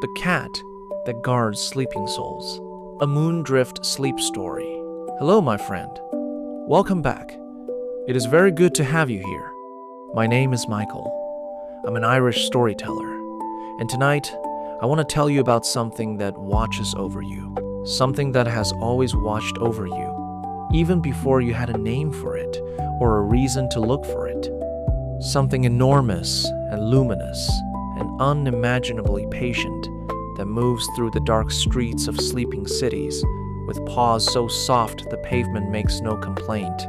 The cat that guards sleeping souls. A moondrift sleep story. Hello, my friend. Welcome back. It is very good to have you here. My name is Michael. I'm an Irish storyteller. And tonight, I want to tell you about something that watches over you. Something that has always watched over you, even before you had a name for it or a reason to look for it. Something enormous and luminous and unimaginably patient that moves through the dark streets of sleeping cities with paws so soft the pavement makes no complaint,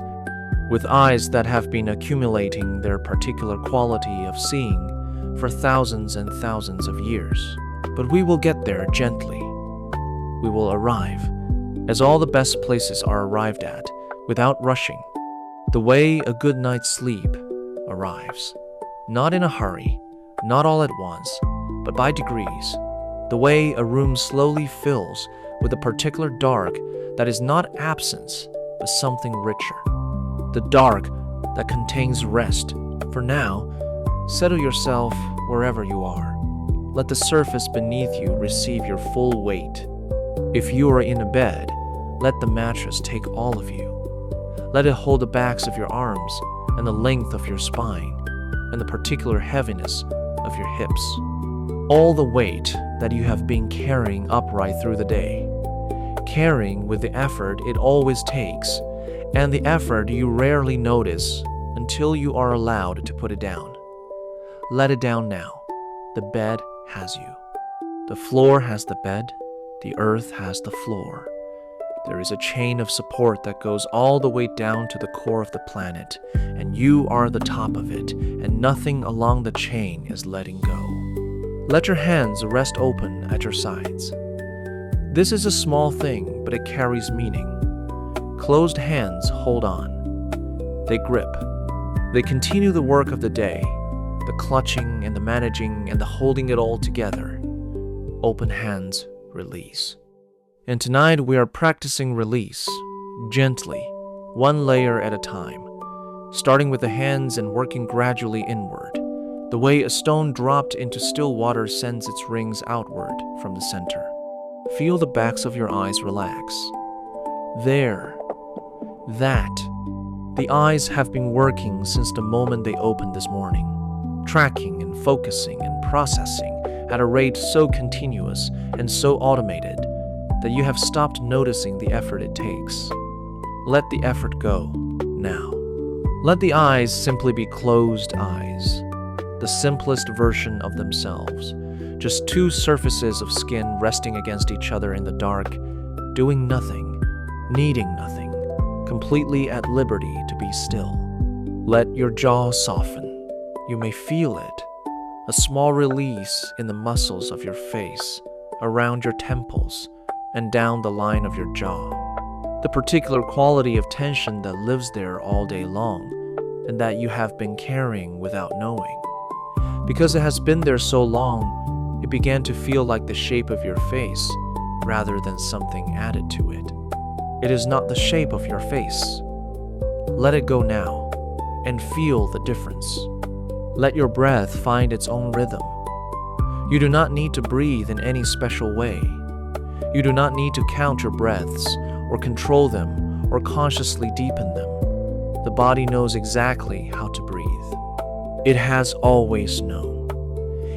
with eyes that have been accumulating their particular quality of seeing for thousands and thousands of years. But we will get there gently. We will arrive, as all the best places are arrived at, without rushing, the way a good night's sleep arrives. Not in a hurry, not all at once, but by degrees. The way a room slowly fills with a particular dark that is not absence, but something richer. The dark that contains rest. For now, settle yourself wherever you are. Let the surface beneath you receive your full weight. If you are in a bed, let the mattress take all of you. Let it hold the backs of your arms and the length of your spine and the particular heaviness of your hips. All the weight that you have been carrying upright through the day, carrying with the effort it always takes, and the effort you rarely notice until you are allowed to put it down. Let it down now. The bed has you. The floor has the bed. The earth has the floor. There is a chain of support that goes all the way down to the core of the planet, and you are the top of it, and nothing along the chain is letting go. Let your hands rest open at your sides. This is a small thing, but it carries meaning. Closed hands hold on. They grip. They continue the work of the day, the clutching and the managing and the holding it all together. Open hands release. And tonight we are practicing release, gently, one layer at a time, starting with the hands and working gradually inward, the way a stone dropped into still water sends its rings outward from the center. Feel the backs of your eyes relax. There. That. The eyes have been working since the moment they opened this morning, tracking and focusing and processing at a rate so continuous and so automated that you have stopped noticing the effort it takes. Let the effort go now. Let the eyes simply be closed eyes, the simplest version of themselves, just two surfaces of skin resting against each other in the dark, doing nothing, needing nothing, completely at liberty to be still. Let your jaw soften. You may feel it, a small release in the muscles of your face, around your temples, and down the line of your jaw. The particular quality of tension that lives there all day long, and that you have been carrying without knowing. Because it has been there so long, it began to feel like the shape of your face, rather than something added to it. It is not the shape of your face. Let it go now, and feel the difference. Let your breath find its own rhythm. You do not need to breathe in any special way. You do not need to count your breaths, or control them, or consciously deepen them. The body knows exactly how to breathe. It has always known.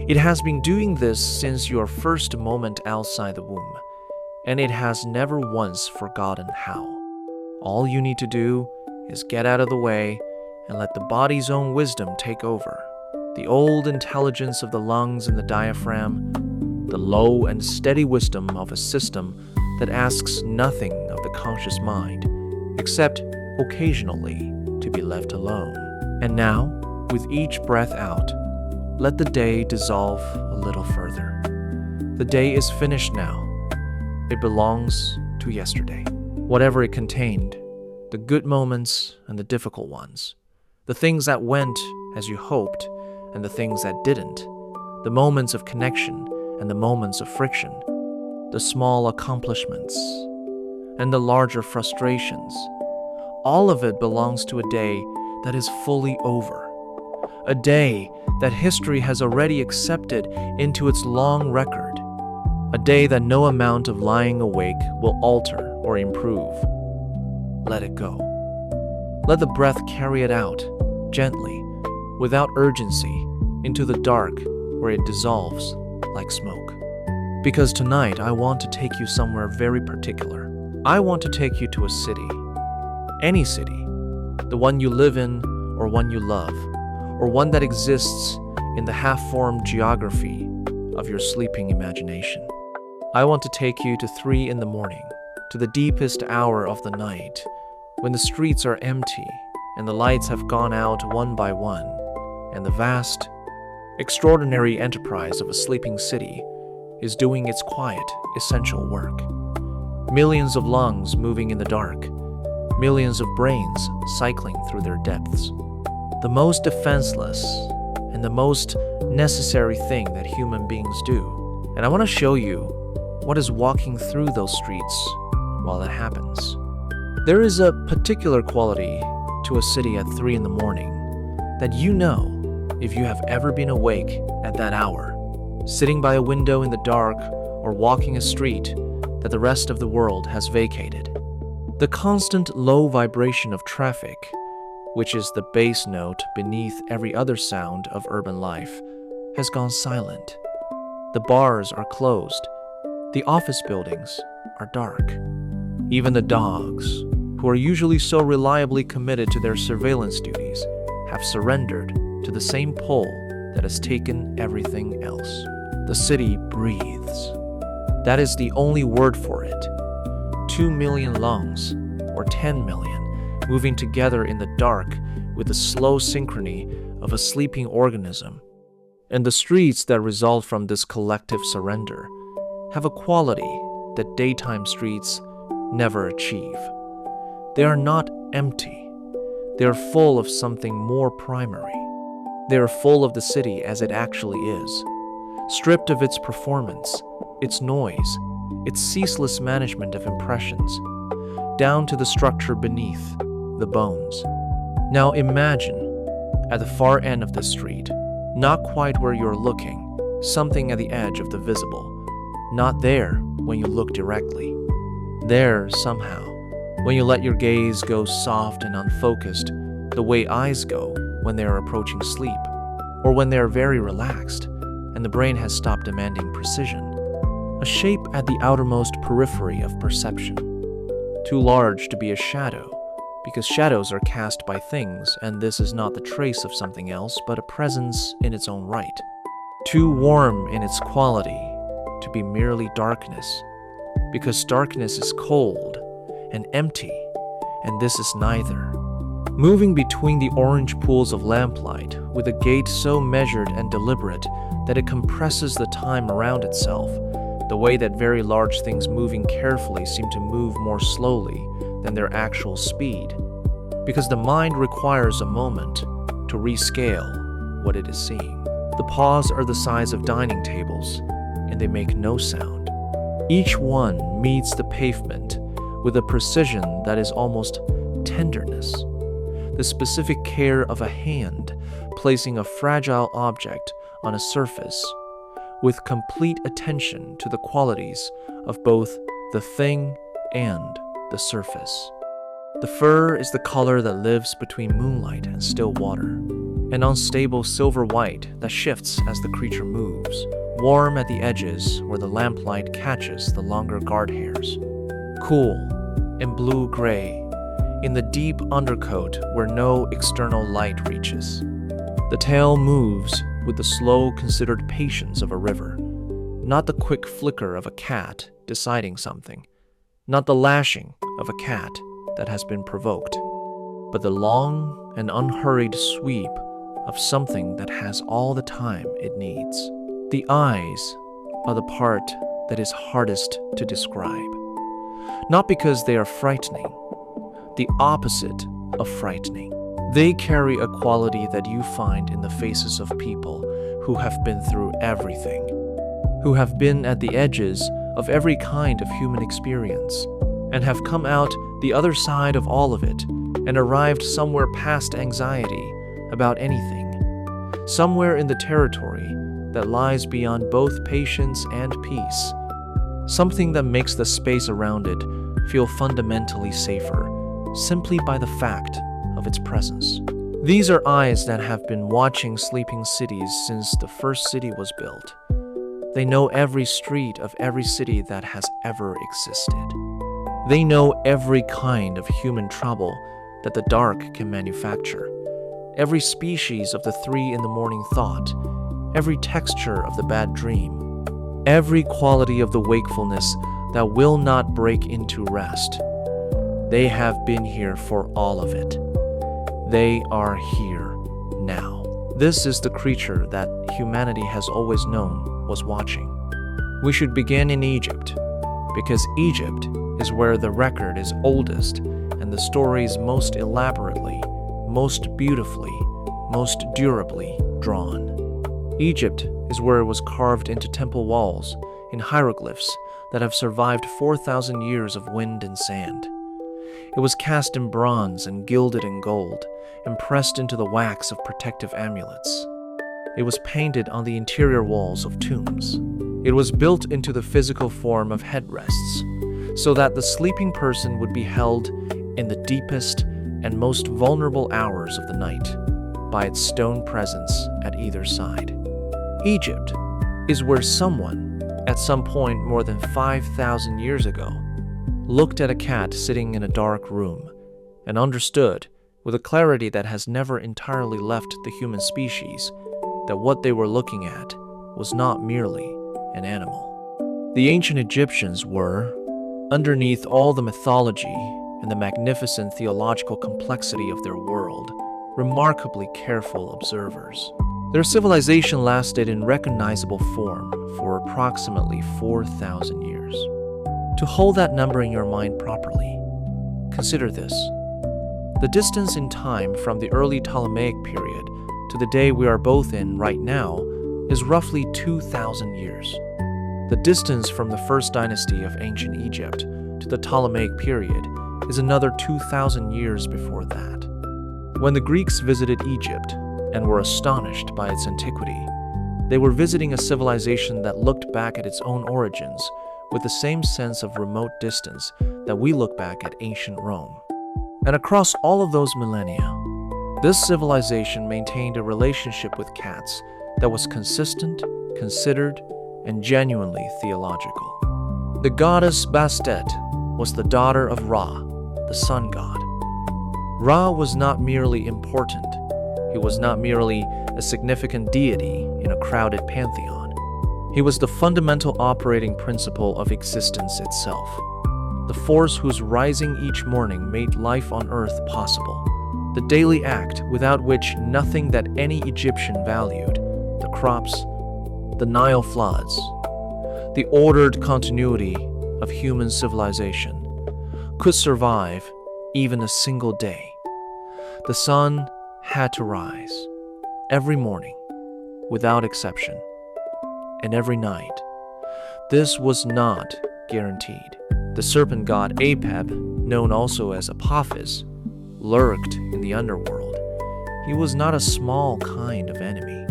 It has been doing this since your first moment outside the womb, and it has never once forgotten how. All you need to do is get out of the way and let the body's own wisdom take over. The old intelligence of the lungs and the diaphragm, the low and steady wisdom of a system that asks nothing of the conscious mind, except occasionally to be left alone. And now, with each breath out, let the day dissolve a little further. The day is finished now. It belongs to yesterday. Whatever it contained, the good moments and the difficult ones, the things that went as you hoped and the things that didn't, the moments of connection and the moments of friction, the small accomplishments and the larger frustrations. All of it belongs to a day that is fully over. A day that history has already accepted into its long record. A day that no amount of lying awake will alter or improve. Let it go. Let the breath carry it out, gently, without urgency, into the dark where it dissolves like smoke. Because tonight I want to take you somewhere very particular. I want to take you to a city. Any city. The one you live in or one you love, or one that exists in the half-formed geography of your sleeping imagination. I want to take you to 3 in the morning, to the deepest hour of the night, when the streets are empty and the lights have gone out one by one, and the vast, extraordinary enterprise of a sleeping city is doing its quiet, essential work. Millions of lungs moving in the dark, millions of brains cycling through their depths. The most defenseless and the most necessary thing that human beings do. And I want to show you what is walking through those streets while that happens. There is a particular quality to a city at 3 in the morning that you know if you have ever been awake at that hour, sitting by a window in the dark or walking a street that the rest of the world has vacated. The constant low vibration of traffic, which is the bass note beneath every other sound of urban life, has gone silent. The bars are closed. The office buildings are dark. Even the dogs, who are usually so reliably committed to their surveillance duties, have surrendered to the same pull that has taken everything else. The city breathes. That is the only word for it. 2 million lungs, or 10 million, moving together in the dark with the slow synchrony of a sleeping organism. And the streets that result from this collective surrender have a quality that daytime streets never achieve. They are not empty. They are full of something more primary. They are full of the city as it actually is, stripped of its performance, its noise, its ceaseless management of impressions, down to the structure beneath, the bones. Now imagine, at the far end of the street, not quite where you're looking, something at the edge of the visible, not there when you look directly. There, somehow, when you let your gaze go soft and unfocused, the way eyes go when they are approaching sleep, or when they are very relaxed, and the brain has stopped demanding precision. A shape at the outermost periphery of perception, too large to be a shadow, because shadows are cast by things, and this is not the trace of something else, but a presence in its own right. Too warm in its quality to be merely darkness, because darkness is cold and empty, and this is neither. Moving between the orange pools of lamplight with a gait so measured and deliberate that it compresses the time around itself, the way that very large things moving carefully seem to move more slowly than their actual speed, because the mind requires a moment to rescale what it is seeing. The paws are the size of dining tables, and they make no sound. Each one meets the pavement with a precision that is almost tenderness, the specific care of a hand placing a fragile object on a surface, with complete attention to the qualities of both the thing and the surface. The fur is the color that lives between moonlight and still water, an unstable silver white that shifts as the creature moves, warm at the edges where the lamplight catches the longer guard hairs, cool and blue-gray in the deep undercoat where no external light reaches. The tail moves with the slow, considered patience of a river, not the quick flicker of a cat deciding something, not the lashing of a cat that has been provoked, but the long and unhurried sweep of something that has all the time it needs. The eyes are the part that is hardest to describe, not because they are frightening, the opposite of frightening. They carry a quality that you find in the faces of people who have been through everything, who have been at the edges of every kind of human experience, and have come out the other side of all of it and arrived somewhere past anxiety about anything, somewhere in the territory that lies beyond both patience and peace, something that makes the space around it feel fundamentally safer, simply by the fact of its presence. These are eyes that have been watching sleeping cities since the first city was built. They know every street of every city that has ever existed. They know every kind of human trouble that the dark can manufacture, every species of the 3 in the morning thought, every texture of the bad dream, every quality of the wakefulness that will not break into rest. They have been here for all of it. They are here now. This is the creature that humanity has always known was watching. We should begin in Egypt, because Egypt is where the record is oldest and the stories most elaborately, most beautifully, most durably drawn. Egypt is where it was carved into temple walls in hieroglyphs that have survived 4,000 years of wind and sand. It was cast in bronze and gilded in gold and pressed into the wax of protective amulets. It was painted on the interior walls of tombs. It was built into the physical form of headrests, so that the sleeping person would be held in the deepest and most vulnerable hours of the night by its stone presence at either side. Egypt is where someone, at some point more than 5,000 years ago, looked at a cat sitting in a dark room and understood, with a clarity that has never entirely left the human species, that what they were looking at was not merely an animal. The ancient Egyptians were, underneath all the mythology and the magnificent theological complexity of their world, remarkably careful observers. Their civilization lasted in recognizable form for approximately 4,000 years. To hold that number in your mind properly, consider this. The distance in time from the early Ptolemaic period to the day we are both in right now is roughly 2,000 years. The distance from the first dynasty of ancient Egypt to the Ptolemaic period is another 2,000 years before that. When the Greeks visited Egypt and were astonished by its antiquity, they were visiting a civilization that looked back at its own origins with the same sense of remote distance that we look back at ancient Rome. And across all of those millennia, this civilization maintained a relationship with cats that was consistent, considered, and genuinely theological. The goddess Bastet was the daughter of Ra, the sun god. Ra was not merely important. He was not merely a significant deity in a crowded pantheon. He was the fundamental operating principle of existence itself, the force whose rising each morning made life on earth possible, the daily act without which nothing that any Egyptian valued, the crops, the Nile floods, the ordered continuity of human civilization, could survive even a single day. The sun had to rise every morning, without exception, and every night. This was not guaranteed. The serpent god Apep, known also as Apophis, lurked in the underworld. He was not a small kind of enemy.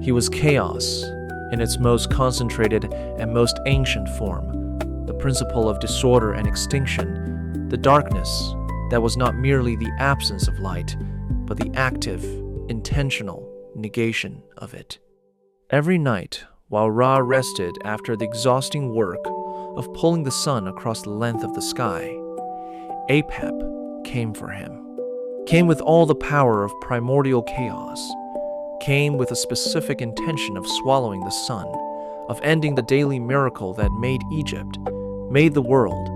He was chaos in its most concentrated and most ancient form, the principle of disorder and extinction, the darkness that was not merely the absence of light, but the active, intentional negation of it. Every night, while Ra rested after the exhausting work of pulling the sun across the length of the sky, Apep came for him, came with all the power of primordial chaos, came with a specific intention of swallowing the sun, of ending the daily miracle that made Egypt, made the world,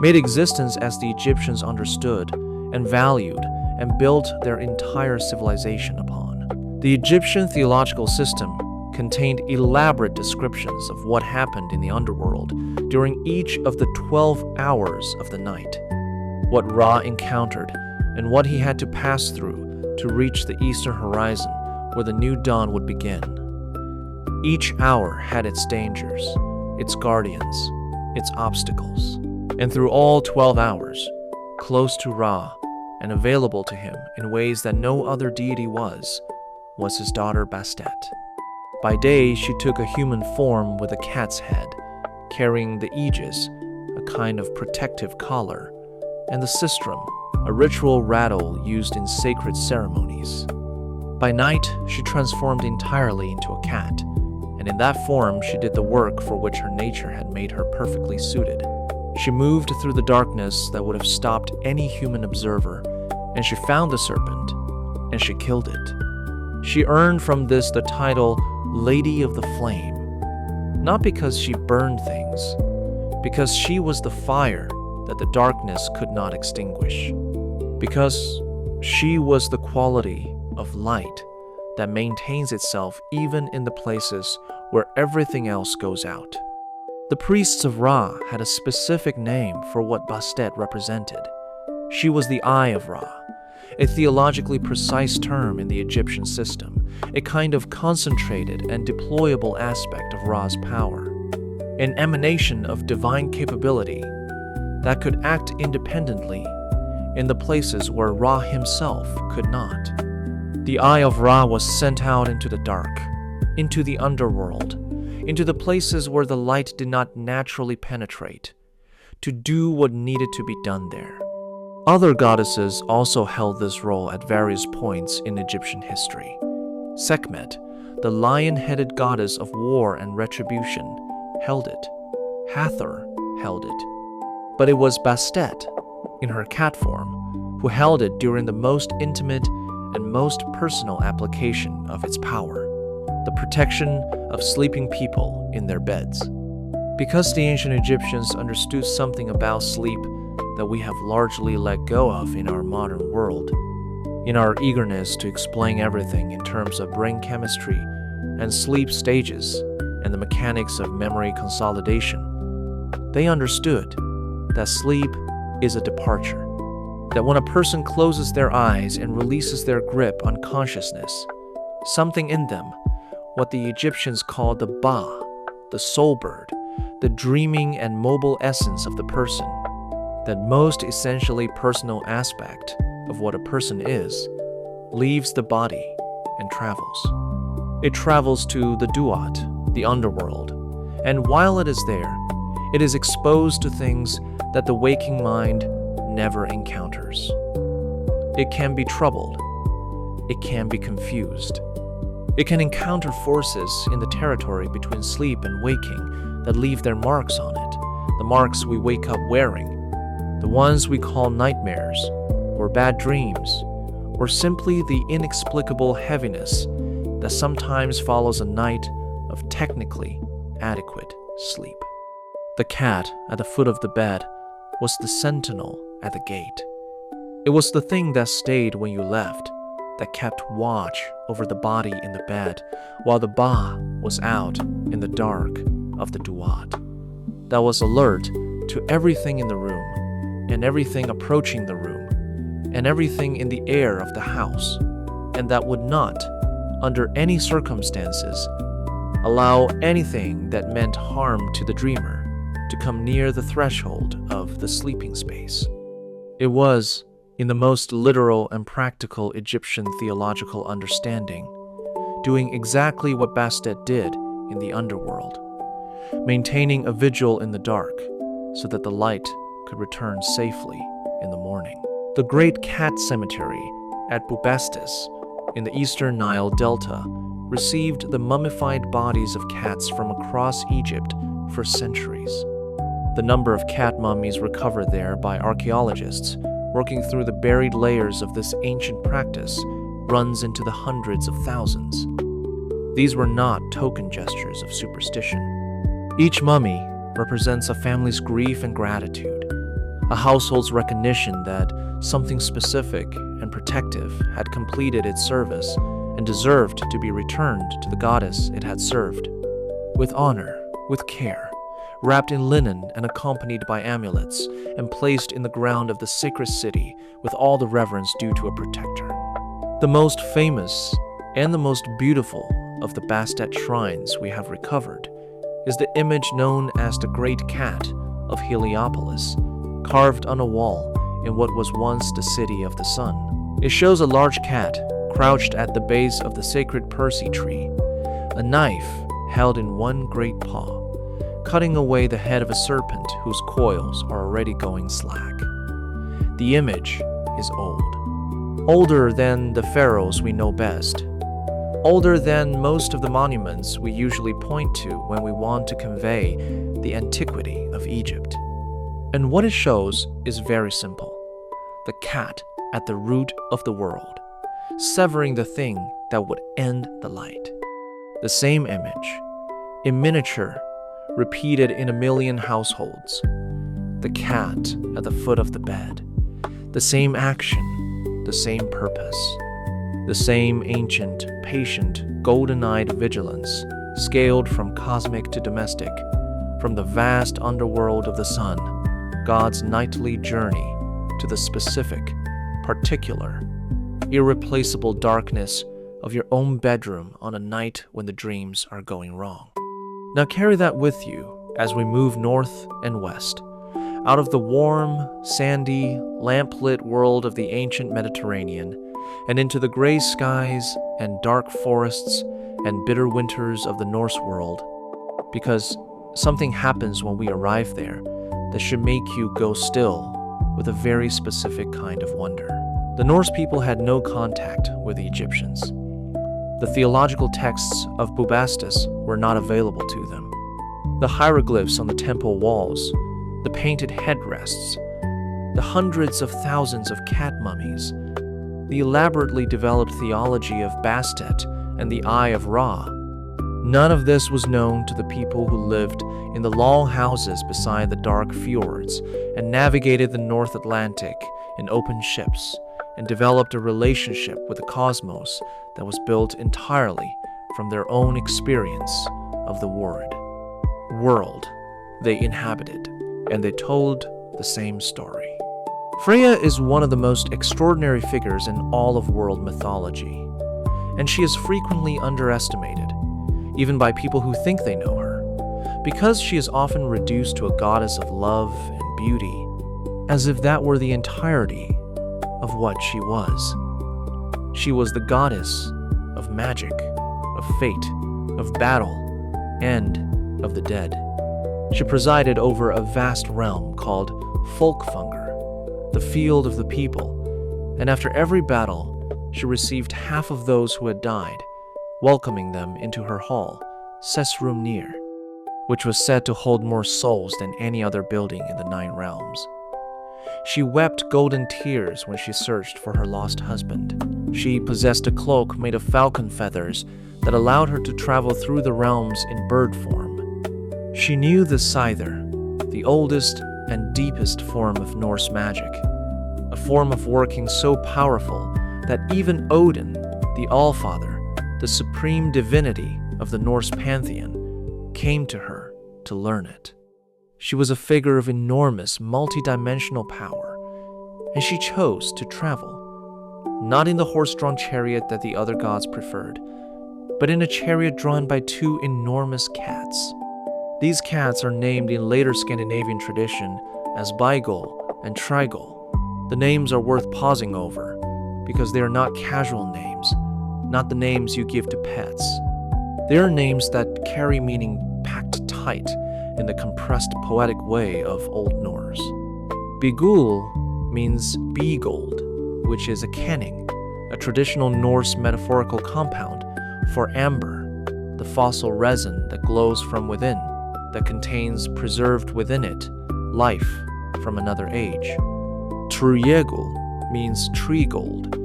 made existence as the Egyptians understood and valued and built their entire civilization upon. The Egyptian theological system contained elaborate descriptions of what happened in the underworld during each of the 12 hours of the night, what Ra encountered, and what he had to pass through to reach the eastern horizon where the new dawn would begin. Each hour had its dangers, its guardians, its obstacles, and through all 12 hours, close to Ra and available to him in ways that no other deity was his daughter Bastet. By day, she took a human form with a cat's head, carrying the aegis, a kind of protective collar, and the sistrum, a ritual rattle used in sacred ceremonies. By night, she transformed entirely into a cat, and in that form she did the work for which her nature had made her perfectly suited. She moved through the darkness that would have stopped any human observer, and she found the serpent, and she killed it. She earned from this the title Lady of the Flame, not because she burned things, because she was the fire that the darkness could not extinguish, because she was the quality of light that maintains itself even in the places where everything else goes out. The priests of Ra had a specific name for what Bastet represented. She was the Eye of Ra, a theologically precise term in the Egyptian system, a kind of concentrated and deployable aspect of Ra's power, an emanation of divine capability that could act independently in the places where Ra himself could not. The Eye of Ra was sent out into the dark, into the underworld, into the places where the light did not naturally penetrate, to do what needed to be done there. Other goddesses also held this role at various points in Egyptian history. Sekhmet, the lion-headed goddess of war and retribution, held it. Hathor held it. But it was Bastet, in her cat form, who held it during the most intimate and most personal application of its power, the protection of sleeping people in their beds. Because the ancient Egyptians understood something about sleep that we have largely let go of in our modern world, in our eagerness to explain everything in terms of brain chemistry and sleep stages and the mechanics of memory consolidation, they understood that sleep is a departure, that when a person closes their eyes and releases their grip on consciousness, something in them, what the Egyptians called the Ba, the soul bird, the dreaming and mobile essence of the person, that most essentially personal aspect of what a person is, leaves the body and travels. It travels to the Duat, the underworld, and while it is there, it is exposed to things that the waking mind never encounters. It can be troubled. It can be confused. It can encounter forces in the territory between sleep and waking that leave their marks on it, the marks we wake up wearing, the ones we call nightmares, or bad dreams, or simply the inexplicable heaviness that sometimes follows a night of technically adequate sleep. The cat at the foot of the bed was the sentinel at the gate. It was the thing that stayed when you left, that kept watch over the body in the bed while the Ba was out in the dark of the Duat, that was alert to everything in the room and everything approaching the room and everything in the air of the house, and that would not, under any circumstances, allow anything that meant harm to the dreamer to come near the threshold of the sleeping space. It was, in the most literal and practical Egyptian theological understanding, doing exactly what Bastet did in the underworld, maintaining a vigil in the dark so that the light could return safely in the morning. The great cat cemetery at Bubastis in the eastern Nile Delta received the mummified bodies of cats from across Egypt for centuries. The number of cat mummies recovered there by archaeologists working through the buried layers of this ancient practice runs into the hundreds of thousands. These were not token gestures of superstition. Each mummy represents a family's grief and gratitude, a household's recognition that something specific and protective had completed its service and deserved to be returned to the goddess it had served. With honor, with care, wrapped in linen and accompanied by amulets, and placed in the ground of the sacred city with all the reverence due to a protector. The most famous and the most beautiful of the Bastet shrines we have recovered is the image known as the Great Cat of Heliopolis, carved on a wall in what was once the City of the Sun. It shows a large cat crouched at the base of the sacred Persea tree, a knife held in one great paw, cutting away the head of a serpent whose coils are already going slack. The image is old. Older than the pharaohs we know best. Older than most of the monuments we usually point to when we want to convey the antiquity of Egypt. And what it shows is very simple. The cat at the root of the world, severing the thing that would end the light. The same image, in miniature, repeated in a million households. The cat at the foot of the bed. The same action, the same purpose. The same ancient, patient, golden-eyed vigilance, scaled from cosmic to domestic, from the vast underworld of the sun, God's nightly journey to the specific, particular, irreplaceable darkness of your own bedroom on a night when the dreams are going wrong. Now carry that with you as we move north and west, out of the warm, sandy, lamp-lit world of the ancient Mediterranean and into the gray skies and dark forests and bitter winters of the Norse world, because something happens when we arrive there that should make you go still with a very specific kind of wonder. The Norse people had no contact with the Egyptians. The theological texts of Bubastis were not available to them. The hieroglyphs on the temple walls, the painted headrests, the hundreds of thousands of cat mummies, the elaborately developed theology of Bastet and the Eye of Ra. None of this was known to the people who lived in the long houses beside the dark fjords and navigated the North Atlantic in open ships and developed a relationship with the cosmos that was built entirely from their own experience of the world they inhabited, and they told the same story. Freya is one of the most extraordinary figures in all of world mythology, and she is frequently underestimated, even by people who think they know her, because she is often reduced to a goddess of love and beauty, as if that were the entirety of what she was. She was the goddess of magic, of fate, of battle, and of the dead. She presided over a vast realm called Folkfunger, the field of the people, and after every battle, she received half of those who had died, welcoming them into her hall, Sesrumnir, which was said to hold more souls than any other building in the 9 realms. She wept golden tears when she searched for her lost husband. She possessed a cloak made of falcon feathers that allowed her to travel through the realms in bird form. She knew the Scyther, the oldest and deepest form of Norse magic, a form of working so powerful that even Odin, the Allfather, the supreme divinity of the Norse pantheon, came to her to learn it. She was a figure of enormous multidimensional power, and she chose to travel, not in the horse-drawn chariot that the other gods preferred, but in a chariot drawn by 2 enormous cats. These cats are named in later Scandinavian tradition as Beigol and Treigol. The names are worth pausing over, because they are not casual names, not the names you give to pets. They are names that carry meaning packed tight in the compressed poetic way of Old Norse. Bigul means bee-gold, which is a kenning, a traditional Norse metaphorical compound for amber, the fossil resin that glows from within, that contains preserved within it life from another age. Trujegul means tree gold,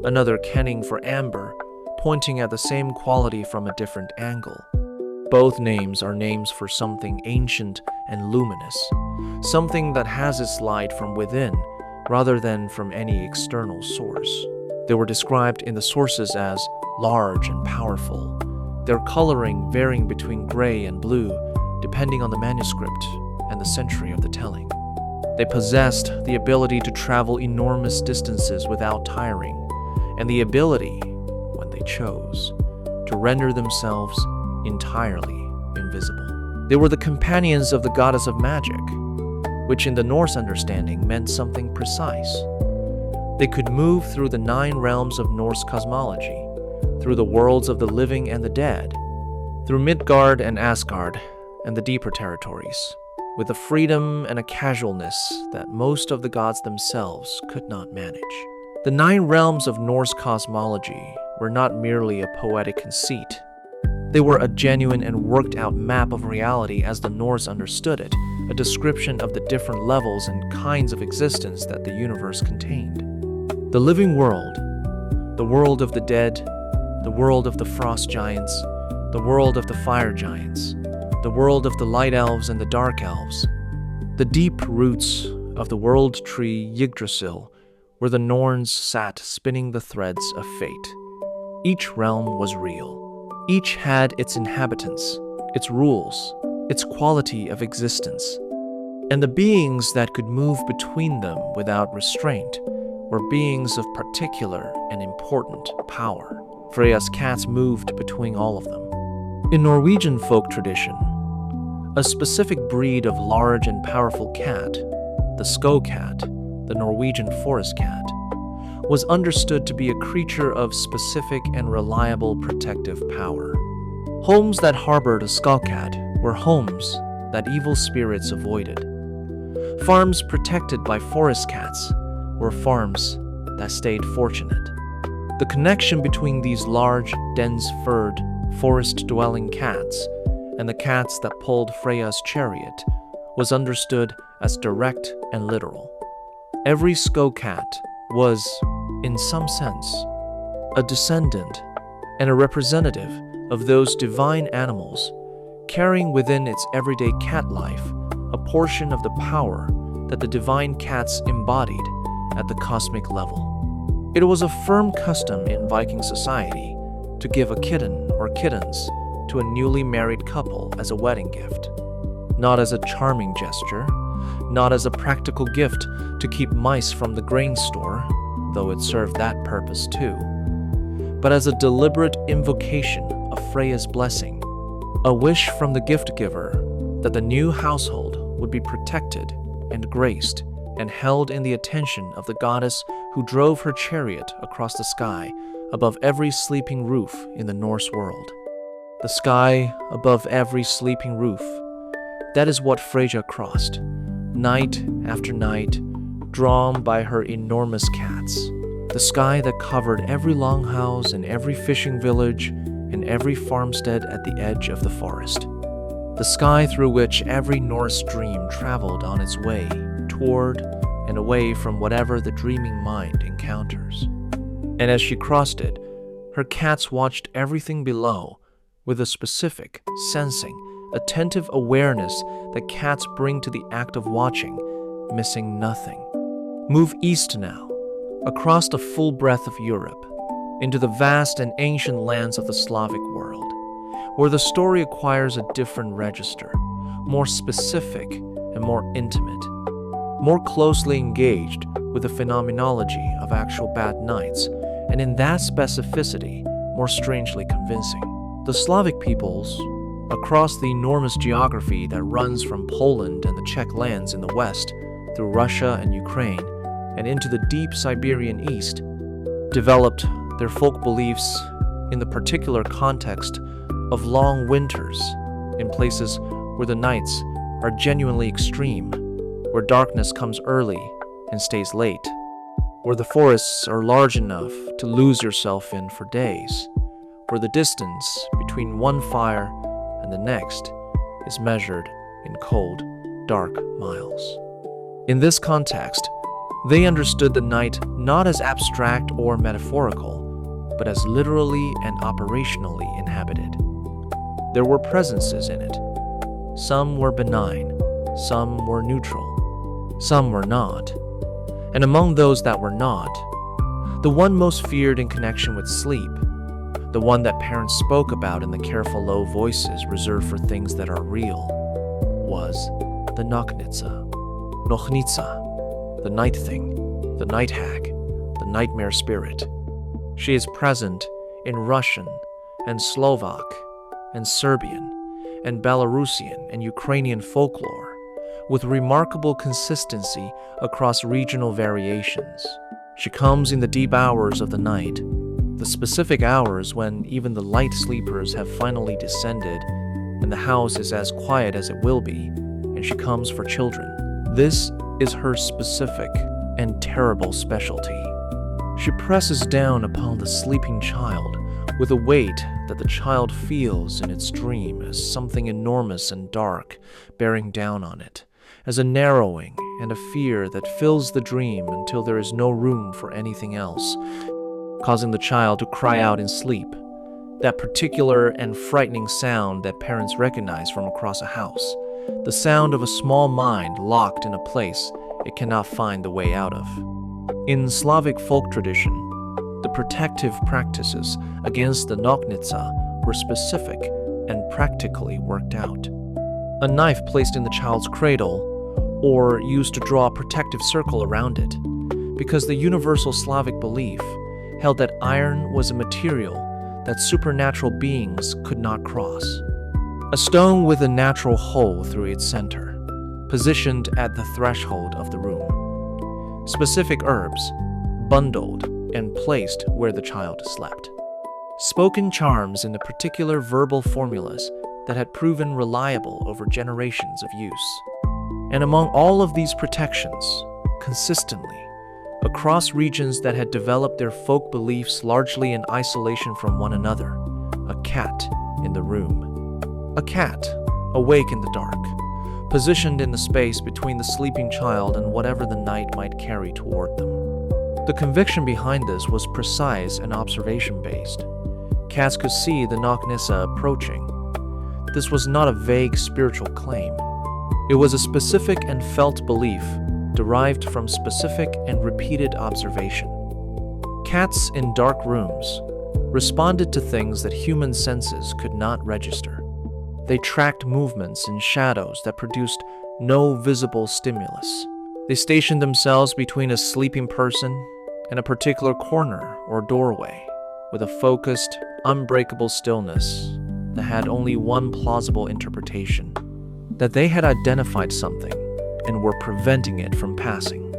another kenning for amber, pointing at the same quality from a different angle. Both names are names for something ancient and luminous, something that has its light from within rather than from any external source. They were described in the sources as large and powerful, their coloring varying between gray and blue depending on the manuscript and the century of the telling. They possessed the ability to travel enormous distances without tiring, and the ability, when they chose, to render themselves entirely invisible. They were the companions of the goddess of magic, which in the Norse understanding meant something precise. They could move through the 9 realms of Norse cosmology, through the worlds of the living and the dead, through Midgard and Asgard, and the deeper territories, with a freedom and a casualness that most of the gods themselves could not manage. The 9 realms of Norse cosmology were not merely a poetic conceit. They were a genuine and worked-out map of reality as the Norse understood it, a description of the different levels and kinds of existence that the universe contained. The living world, the world of the dead, the world of the frost giants, the world of the fire giants, the world of the light elves and the dark elves, the deep roots of the world tree Yggdrasil, where the Norns sat spinning the threads of fate. Each realm was real. Each had its inhabitants, its rules, its quality of existence. And the beings that could move between them without restraint were beings of particular and important power. Freya's cats moved between all of them. In Norwegian folk tradition, a specific breed of large and powerful cat, the skocat, the Norwegian forest cat, was understood to be a creature of specific and reliable protective power. Homes that harbored a skocat were homes that evil spirits avoided. Farms protected by forest cats were farms that stayed fortunate. The connection between these large, dense-furred, forest-dwelling cats and the cats that pulled Freya's chariot was understood as direct and literal. Every skocat was, in some sense, a descendant and a representative of those divine animals, carrying within its everyday cat life a portion of the power that the divine cats embodied at the cosmic level. It was a firm custom in Viking society to give a kitten or kittens to a newly married couple as a wedding gift, not as a charming gesture, not as a practical gift to keep mice from the grain store, though it served that purpose too, but as a deliberate invocation of Freya's blessing, a wish from the gift giver that the new household would be protected and graced and held in the attention of the goddess who drove her chariot across the sky above every sleeping roof in the Norse world. The sky above every sleeping roof, that is what Freyja crossed, night after night, drawn by her enormous cats. The sky that covered every longhouse and every fishing village and every farmstead at the edge of the forest. The sky through which every Norse dream traveled on its way toward and away from whatever the dreaming mind encounters. And as she crossed it, her cats watched everything below with a specific, sensing, attentive awareness that cats bring to the act of watching, missing nothing. Move east now, across the full breadth of Europe, into the vast and ancient lands of the Slavic world, where the story acquires a different register, more specific and more intimate, more closely engaged with the phenomenology of actual bad nights, and in that specificity, more strangely convincing. The Slavic peoples, across the enormous geography that runs from Poland and the Czech lands in the west, through Russia and Ukraine, and into the deep Siberian east, developed their folk beliefs in the particular context of long winters, in places where the nights are genuinely extreme, where darkness comes early and stays late, where the forests are large enough to lose yourself in for days, where the distance between one fire and the next is measured in cold, dark miles. In this context, they understood the night not as abstract or metaphorical, but as literally and operationally inhabited. There were presences in it. Some were benign, some were neutral, some were not. And among those that were not, the one most feared in connection with sleep, the one that parents spoke about in the careful low voices reserved for things that are real, was the Nochnitsa, the night thing, the night hag, the nightmare spirit. She is present in Russian and Slovak and Serbian and Belarusian and Ukrainian folklore, with remarkable consistency across regional variations. She comes in the deep hours of the night, the specific hours when even the light sleepers have finally descended and the house is as quiet as it will be, and she comes for children. This is her specific and terrible specialty. She presses down upon the sleeping child with a weight that the child feels in its dream as something enormous and dark bearing down on it, as a narrowing and a fear that fills the dream until there is no room for anything else, causing the child to cry out in sleep, that particular and frightening sound that parents recognize from across a house, the sound of a small mind locked in a place it cannot find the way out of. In Slavic folk tradition, the protective practices against the noknica were specific and practically worked out. A knife placed in the child's cradle, or used to draw a protective circle around it, because the universal Slavic belief held that iron was a material that supernatural beings could not cross. A stone with a natural hole through its center, positioned at the threshold of the room. Specific herbs, bundled and placed where the child slept. Spoken charms in the particular verbal formulas that had proven reliable over generations of use. And among all of these protections, consistently, across regions that had developed their folk beliefs largely in isolation from one another, a cat in the room. A cat, awake in the dark, positioned in the space between the sleeping child and whatever the night might carry toward them. The conviction behind this was precise and observation-based. Cats could see the noknica approaching. This was not a vague spiritual claim. It was a specific and felt belief derived from specific and repeated observation. Cats in dark rooms responded to things that human senses could not register. They tracked movements in shadows that produced no visible stimulus. They stationed themselves between a sleeping person and a particular corner or doorway with a focused, unbreakable stillness that had only one plausible interpretation: that they had identified something and were preventing it from passing.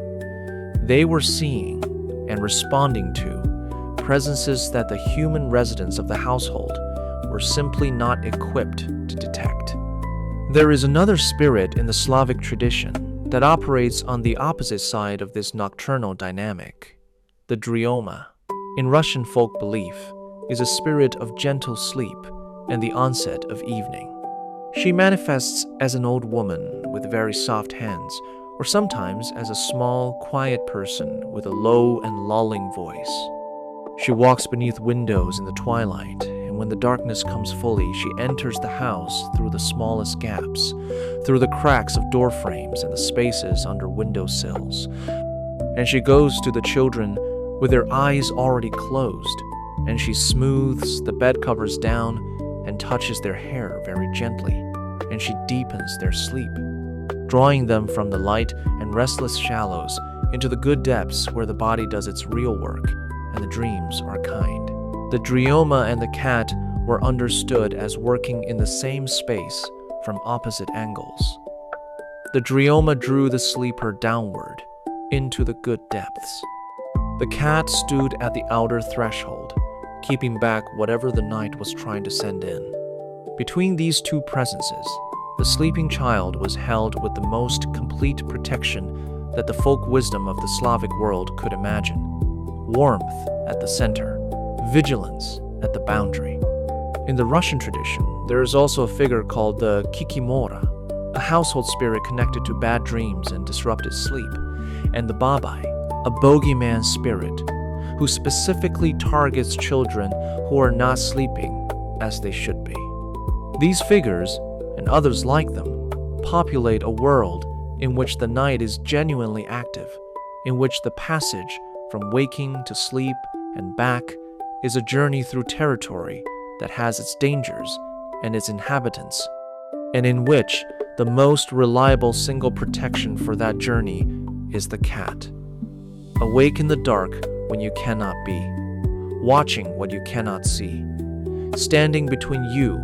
They were seeing and responding to presences that the human residents of the household were simply not equipped to detect. There is another spirit in the Slavic tradition that operates on the opposite side of this nocturnal dynamic. The dreamy, in Russian folk belief, is a spirit of gentle sleep and the onset of evening. She manifests as an old woman with very soft hands, or sometimes as a small, quiet person with a low and lulling voice. She walks beneath windows in the twilight, and when the darkness comes fully, she enters the house through the smallest gaps, through the cracks of door frames and the spaces under window sills. And she goes to the children with their eyes already closed, and she smooths the bed covers down and touches their hair very gently, and she deepens their sleep, drawing them from the light and restless shallows into the good depths where the body does its real work and the dreams are kind. The dreamy and the cat were understood as working in the same space from opposite angles. The dreamy drew the sleeper downward into the good depths. The cat stood at the outer threshold, keeping back whatever the night was trying to send in. Between these two presences, the sleeping child was held with the most complete protection that the folk wisdom of the Slavic world could imagine. Warmth at the center, vigilance at the boundary. In the Russian tradition, there is also a figure called the kikimora, a household spirit connected to bad dreams and disrupted sleep, and the babai, a bogeyman spirit who specifically targets children who are not sleeping as they should be. These figures, and others like them, populate a world in which the night is genuinely active, in which the passage from waking to sleep and back is a journey through territory that has its dangers and its inhabitants, and in which the most reliable single protection for that journey is the cat. Awake in the dark when you cannot be, watching what you cannot see, standing between you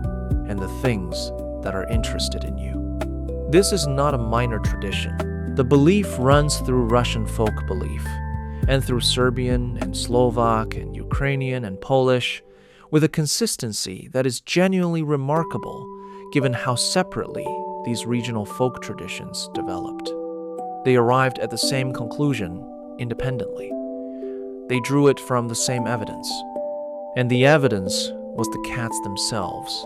and the things that are interested in you. This is not a minor tradition. The belief runs through Russian folk belief, and through Serbian and Slovak and Ukrainian and Polish, with a consistency that is genuinely remarkable given how separately these regional folk traditions developed. They arrived at the same conclusion independently. They drew it from the same evidence. And the evidence was the cats themselves,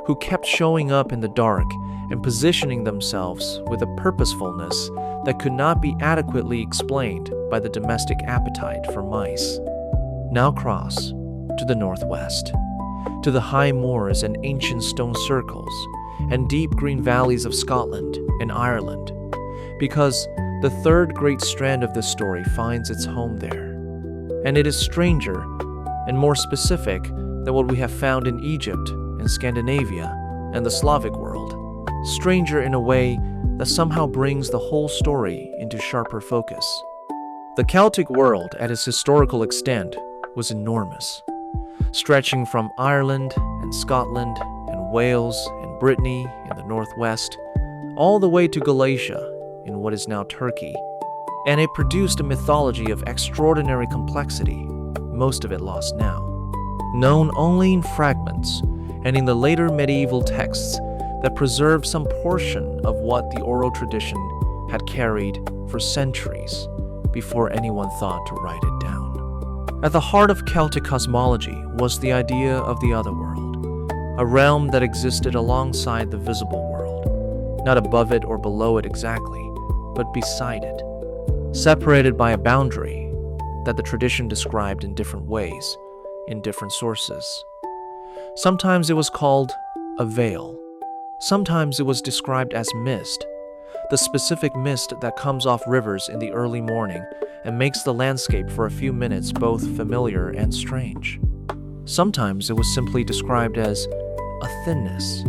who kept showing up in the dark and positioning themselves with a purposefulness that could not be adequately explained by the domestic appetite for mice. Now cross to the northwest, to the high moors and ancient stone circles and deep green valleys of Scotland and Ireland, because the third great strand of this story finds its home there. And it is stranger and more specific than what we have found in Egypt and Scandinavia and the Slavic world. Stranger in a way that somehow brings the whole story into sharper focus. The Celtic world, at its historical extent, was enormous, stretching from Ireland and Scotland and Wales and Brittany in the northwest, all the way to Galatia in what is now Turkey. And it produced a mythology of extraordinary complexity, most of it lost now, known only in fragments and in the later medieval texts that preserved some portion of what the oral tradition had carried for centuries before anyone thought to write it down. At the heart of Celtic cosmology was the idea of the other world, a realm that existed alongside the visible world, not above it or below it exactly, but beside it, separated by a boundary that the tradition described in different ways, in different sources. Sometimes it was called a veil. Sometimes it was described as mist, the specific mist that comes off rivers in the early morning and makes the landscape for a few minutes both familiar and strange. Sometimes it was simply described as a thinness,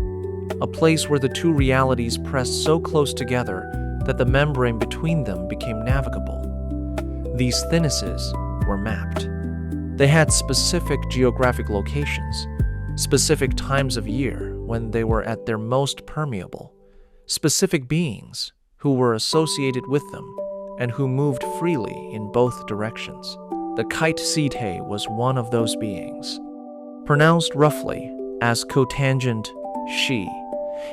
a place where the two realities pressed so close together that the membrane between them became navigable. These thinnesses were mapped. They had specific geographic locations, specific times of year when they were at their most permeable, specific beings who were associated with them and who moved freely in both directions. The kite Sidhe was one of those beings. Pronounced roughly as cotangent she,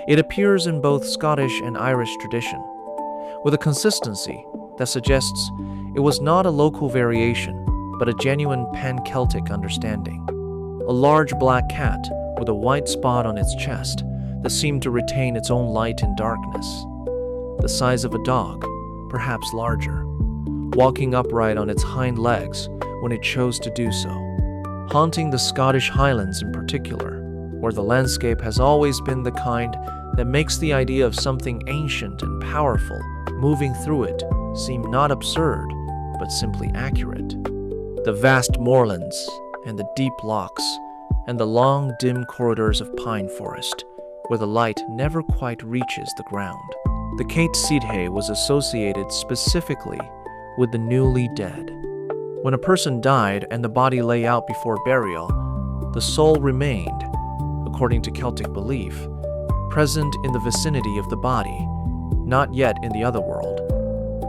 it appears in both Scottish and Irish tradition, with a consistency that suggests it was not a local variation, but a genuine pan-Celtic understanding. A large black cat with a white spot on its chest that seemed to retain its own light in darkness. The size of a dog, perhaps larger, walking upright on its hind legs when it chose to do so, haunting the Scottish Highlands in particular, where the landscape has always been the kind that makes the idea of something ancient and powerful moving through it seem not absurd, but simply accurate. The vast moorlands and the deep lochs and the long, dim corridors of pine forest, where the light never quite reaches the ground. The Kate Sidhe was associated specifically with the newly dead. When a person died and the body lay out before burial, the soul remained, according to Celtic belief, present in the vicinity of the body, not yet in the other world,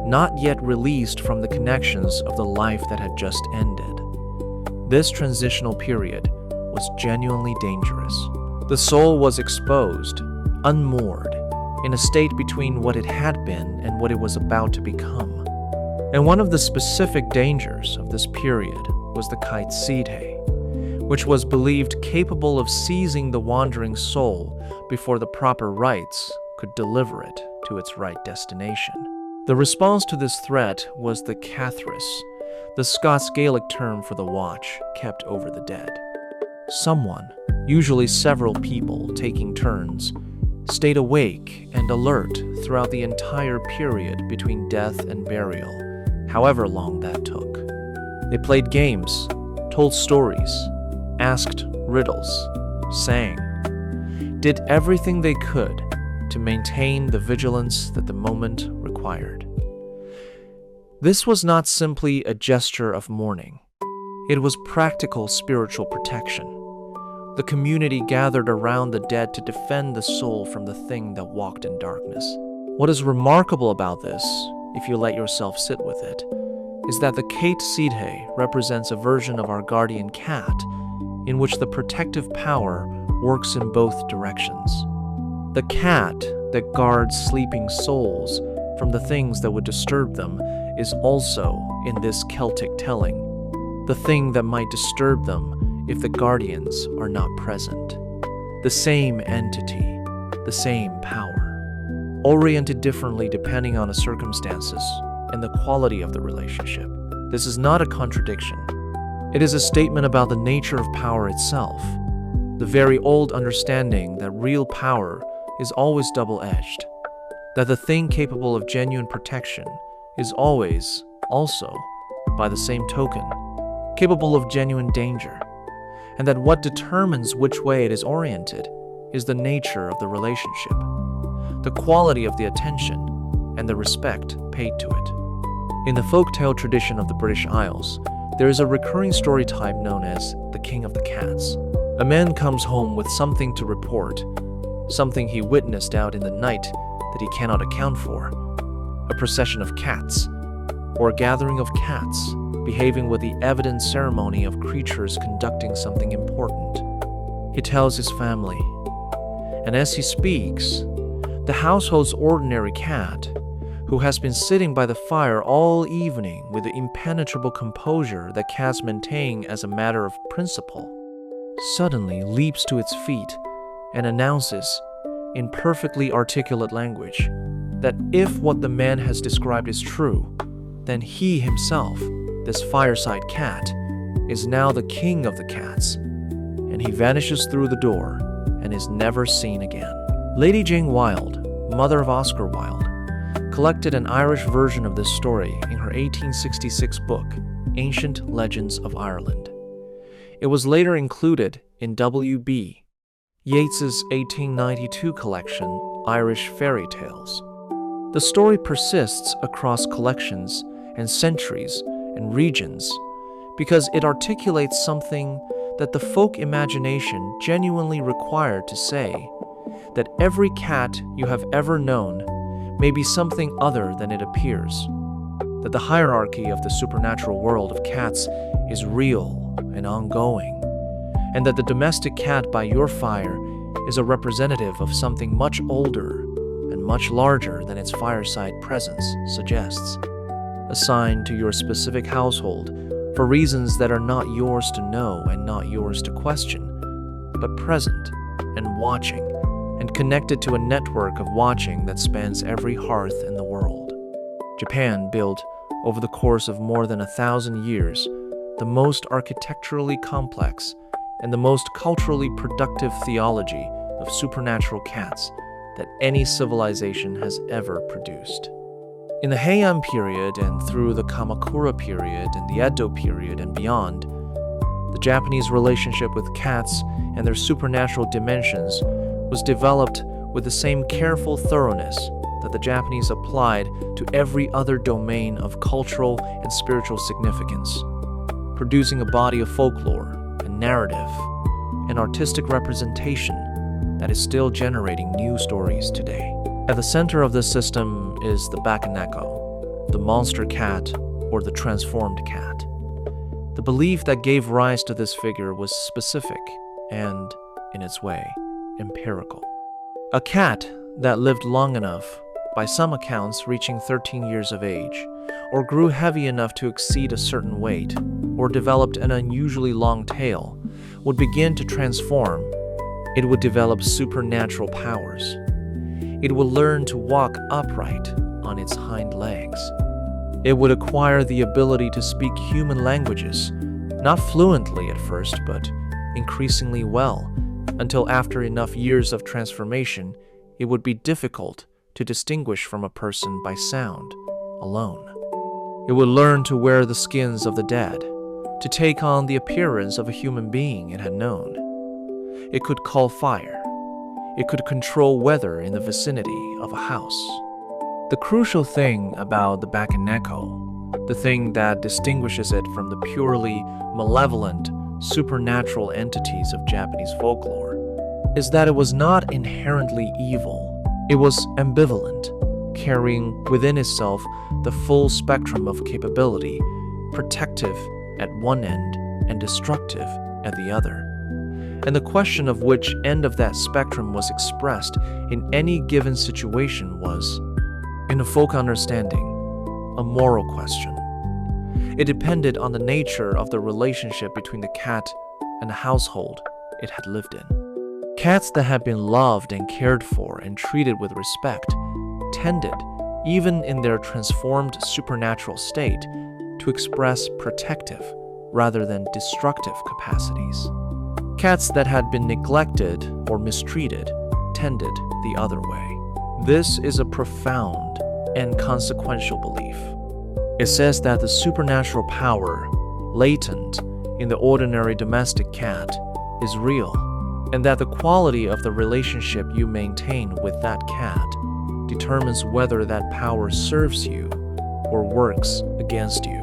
not yet released from the connections of the life that had just ended. This transitional period was genuinely dangerous. The soul was exposed, unmoored, in a state between what it had been and what it was about to become. And one of the specific dangers of this period was the kite Sidhe, which was believed capable of seizing the wandering soul before the proper rites could deliver it to its right destination. The response to this threat was the Cathris, the Scots Gaelic term for the watch kept over the dead. Someone, usually several people taking turns, stayed awake and alert throughout the entire period between death and burial, however long that took. They played games, told stories, asked riddles, sang, did everything they could to maintain the vigilance that the moment required. This was not simply a gesture of mourning. It was practical spiritual protection. The community gathered around the dead to defend the soul from the thing that walked in darkness. What is remarkable about this, if you let yourself sit with it, is that the Kate Sidhe represents a version of our guardian cat in which the protective power works in both directions. The cat that guards sleeping souls from the things that would disturb them is also in this Celtic telling, the thing that might disturb them if the guardians are not present. The same entity, the same power, oriented differently depending on the circumstances and the quality of the relationship. This is not a contradiction. It is a statement about the nature of power itself, the very old understanding that real power is always double-edged, that the thing capable of genuine protection is always, also, by the same token, capable of genuine danger, and that what determines which way it is oriented is the nature of the relationship, the quality of the attention, and the respect paid to it. In the folktale tradition of the British Isles, there is a recurring story type known as the King of the Cats. A man comes home with something to report, something he witnessed out in the night that he cannot account for, a procession of cats, or a gathering of cats behaving with the evident ceremony of creatures conducting something important. He tells his family, and as he speaks, the household's ordinary cat, who has been sitting by the fire all evening with the impenetrable composure that cats maintain as a matter of principle, suddenly leaps to its feet and announces, in perfectly articulate language, that if what the man has described is true, then he himself, this fireside cat, is now the king of the cats, and he vanishes through the door and is never seen again. Lady Jane Wilde, mother of Oscar Wilde, collected an Irish version of this story in her 1866 book, Ancient Legends of Ireland. It was later included in W.B. Yeats's 1892 collection, Irish Fairy Tales. The story persists across collections and centuries and regions because it articulates something that the folk imagination genuinely required to say, that every cat you have ever known may be something other than it appears, that the hierarchy of the supernatural world of cats is real and ongoing, and that the domestic cat by your fire is a representative of something much older and much larger than its fireside presence suggests, assigned to your specific household for reasons that are not yours to know and not yours to question, but present and watching, and connected to a network of watching that spans every hearth in the world. Japan built, over the course of more than 1,000 years, the most architecturally complex and the most culturally productive theology of supernatural cats that any civilization has ever produced. In the Heian period and through the Kamakura period and the Edo period and beyond, the Japanese relationship with cats and their supernatural dimensions was developed with the same careful thoroughness that the Japanese applied to every other domain of cultural and spiritual significance, producing a body of folklore and narrative and artistic representation that is still generating new stories today. At the center of this system is the Bakaneko, the monster cat or the transformed cat. The belief that gave rise to this figure was specific and, in its way, empirical. A cat that lived long enough, by some accounts reaching 13 years of age, or grew heavy enough to exceed a certain weight, or developed an unusually long tail, would begin to transform. It would develop supernatural powers. It would learn to walk upright on its hind legs. It would acquire the ability to speak human languages, not fluently at first, but increasingly well, until after enough years of transformation, it would be difficult to distinguish from a person by sound alone. It would learn to wear the skins of the dead, to take on the appearance of a human being it had known. It could call fire. It could control weather in the vicinity of a house. The crucial thing about the Bakaneko, the thing that distinguishes it from the purely malevolent, supernatural entities of Japanese folklore, is that it was not inherently evil. It was ambivalent, carrying within itself the full spectrum of capability, protective at one end and destructive at the other. And the question of which end of that spectrum was expressed in any given situation was, in a folk understanding, a moral question. It depended on the nature of the relationship between the cat and the household it had lived in. Cats that had been loved and cared for and treated with respect tended, even in their transformed supernatural state, to express protective rather than destructive capacities. Cats that had been neglected or mistreated tended the other way. This is a profound and consequential belief. It says that the supernatural power latent in the ordinary domestic cat is real, and that the quality of the relationship you maintain with that cat determines whether that power serves you or works against you.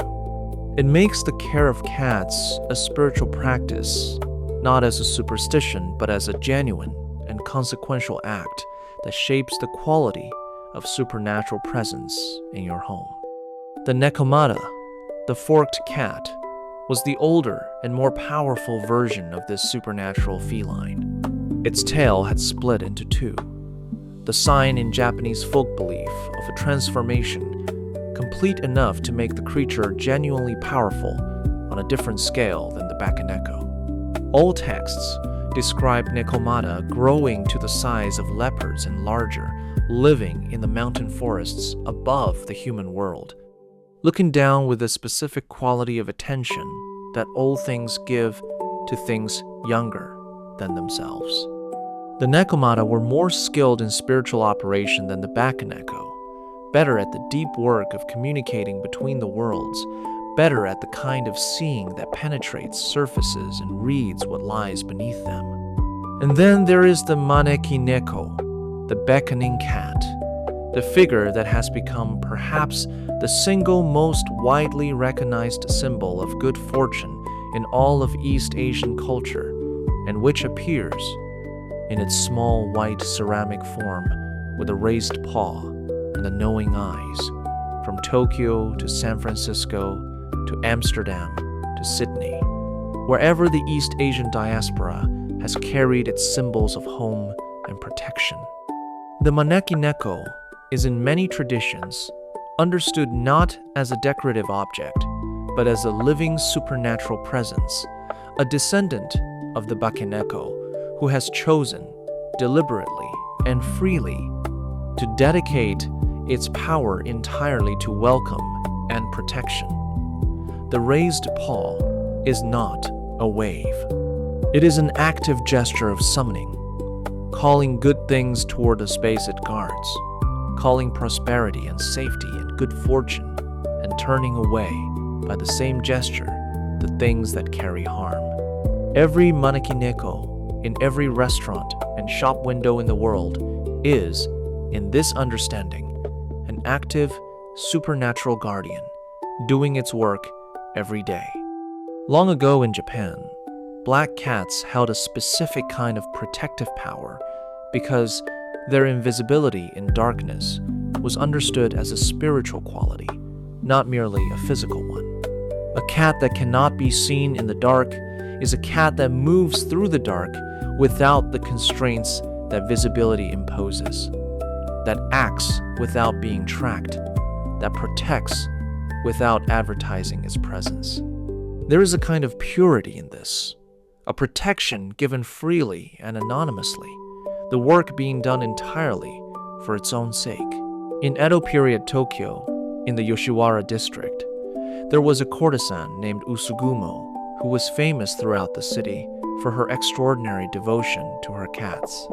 It makes the care of cats a spiritual practice, not as a superstition, but as a genuine and consequential act that shapes the quality of supernatural presence in your home. The Nekomata, the forked cat, was the older and more powerful version of this supernatural feline. Its tail had split into two, the sign in Japanese folk belief of a transformation complete enough to make the creature genuinely powerful on a different scale than the Bakaneko. All texts describe Nekomata growing to the size of leopards and larger, living in the mountain forests above the human world, looking down with a specific quality of attention that all things give to things younger than themselves. The Nekomata were more skilled in spiritual operation than the Bakaneko, better at the deep work of communicating between the worlds, better at the kind of seeing that penetrates surfaces and reads what lies beneath them. And then there is the Maneki Neko, the beckoning cat, the figure that has become perhaps the single most widely recognized symbol of good fortune in all of East Asian culture, and which appears in its small white ceramic form with a raised paw and the knowing eyes, from Tokyo to San Francisco to Amsterdam to Sydney, wherever the East Asian diaspora has carried its symbols of home and protection. The Maneki Neko is in many traditions understood not as a decorative object, but as a living supernatural presence, a descendant of the Bakaneko who has chosen, deliberately and freely, to dedicate its power entirely to welcome and protection. The raised paw is not a wave. It is an active gesture of summoning, calling good things toward the space it guards, calling prosperity and safety and good fortune, and turning away by the same gesture the things that carry harm. Every Maneki Neko in every restaurant and shop window in the world is, in this understanding, an active, supernatural guardian, doing its work every day. Long ago in Japan, black cats held a specific kind of protective power because their invisibility in darkness was understood as a spiritual quality, not merely a physical one. A cat that cannot be seen in the dark is a cat that moves through the dark without the constraints that visibility imposes, that acts without being tracked, that protects without advertising its presence. There is a kind of purity in this, a protection given freely and anonymously, the work being done entirely for its own sake. In Edo period Tokyo, in the Yoshiwara district, there was a courtesan named Usugumo who was famous throughout the city for her extraordinary devotion to her cats.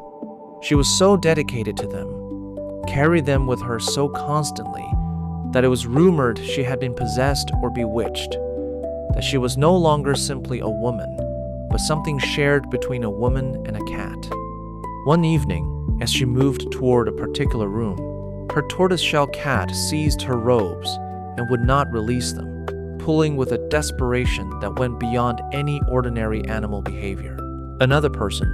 She was so dedicated to them, carried them with her so constantly, that it was rumored she had been possessed or bewitched, that she was no longer simply a woman, but something shared between a woman and a cat. One evening, as she moved toward a particular room, her tortoiseshell cat seized her robes and would not release them, pulling with a desperation that went beyond any ordinary animal behavior. Another person,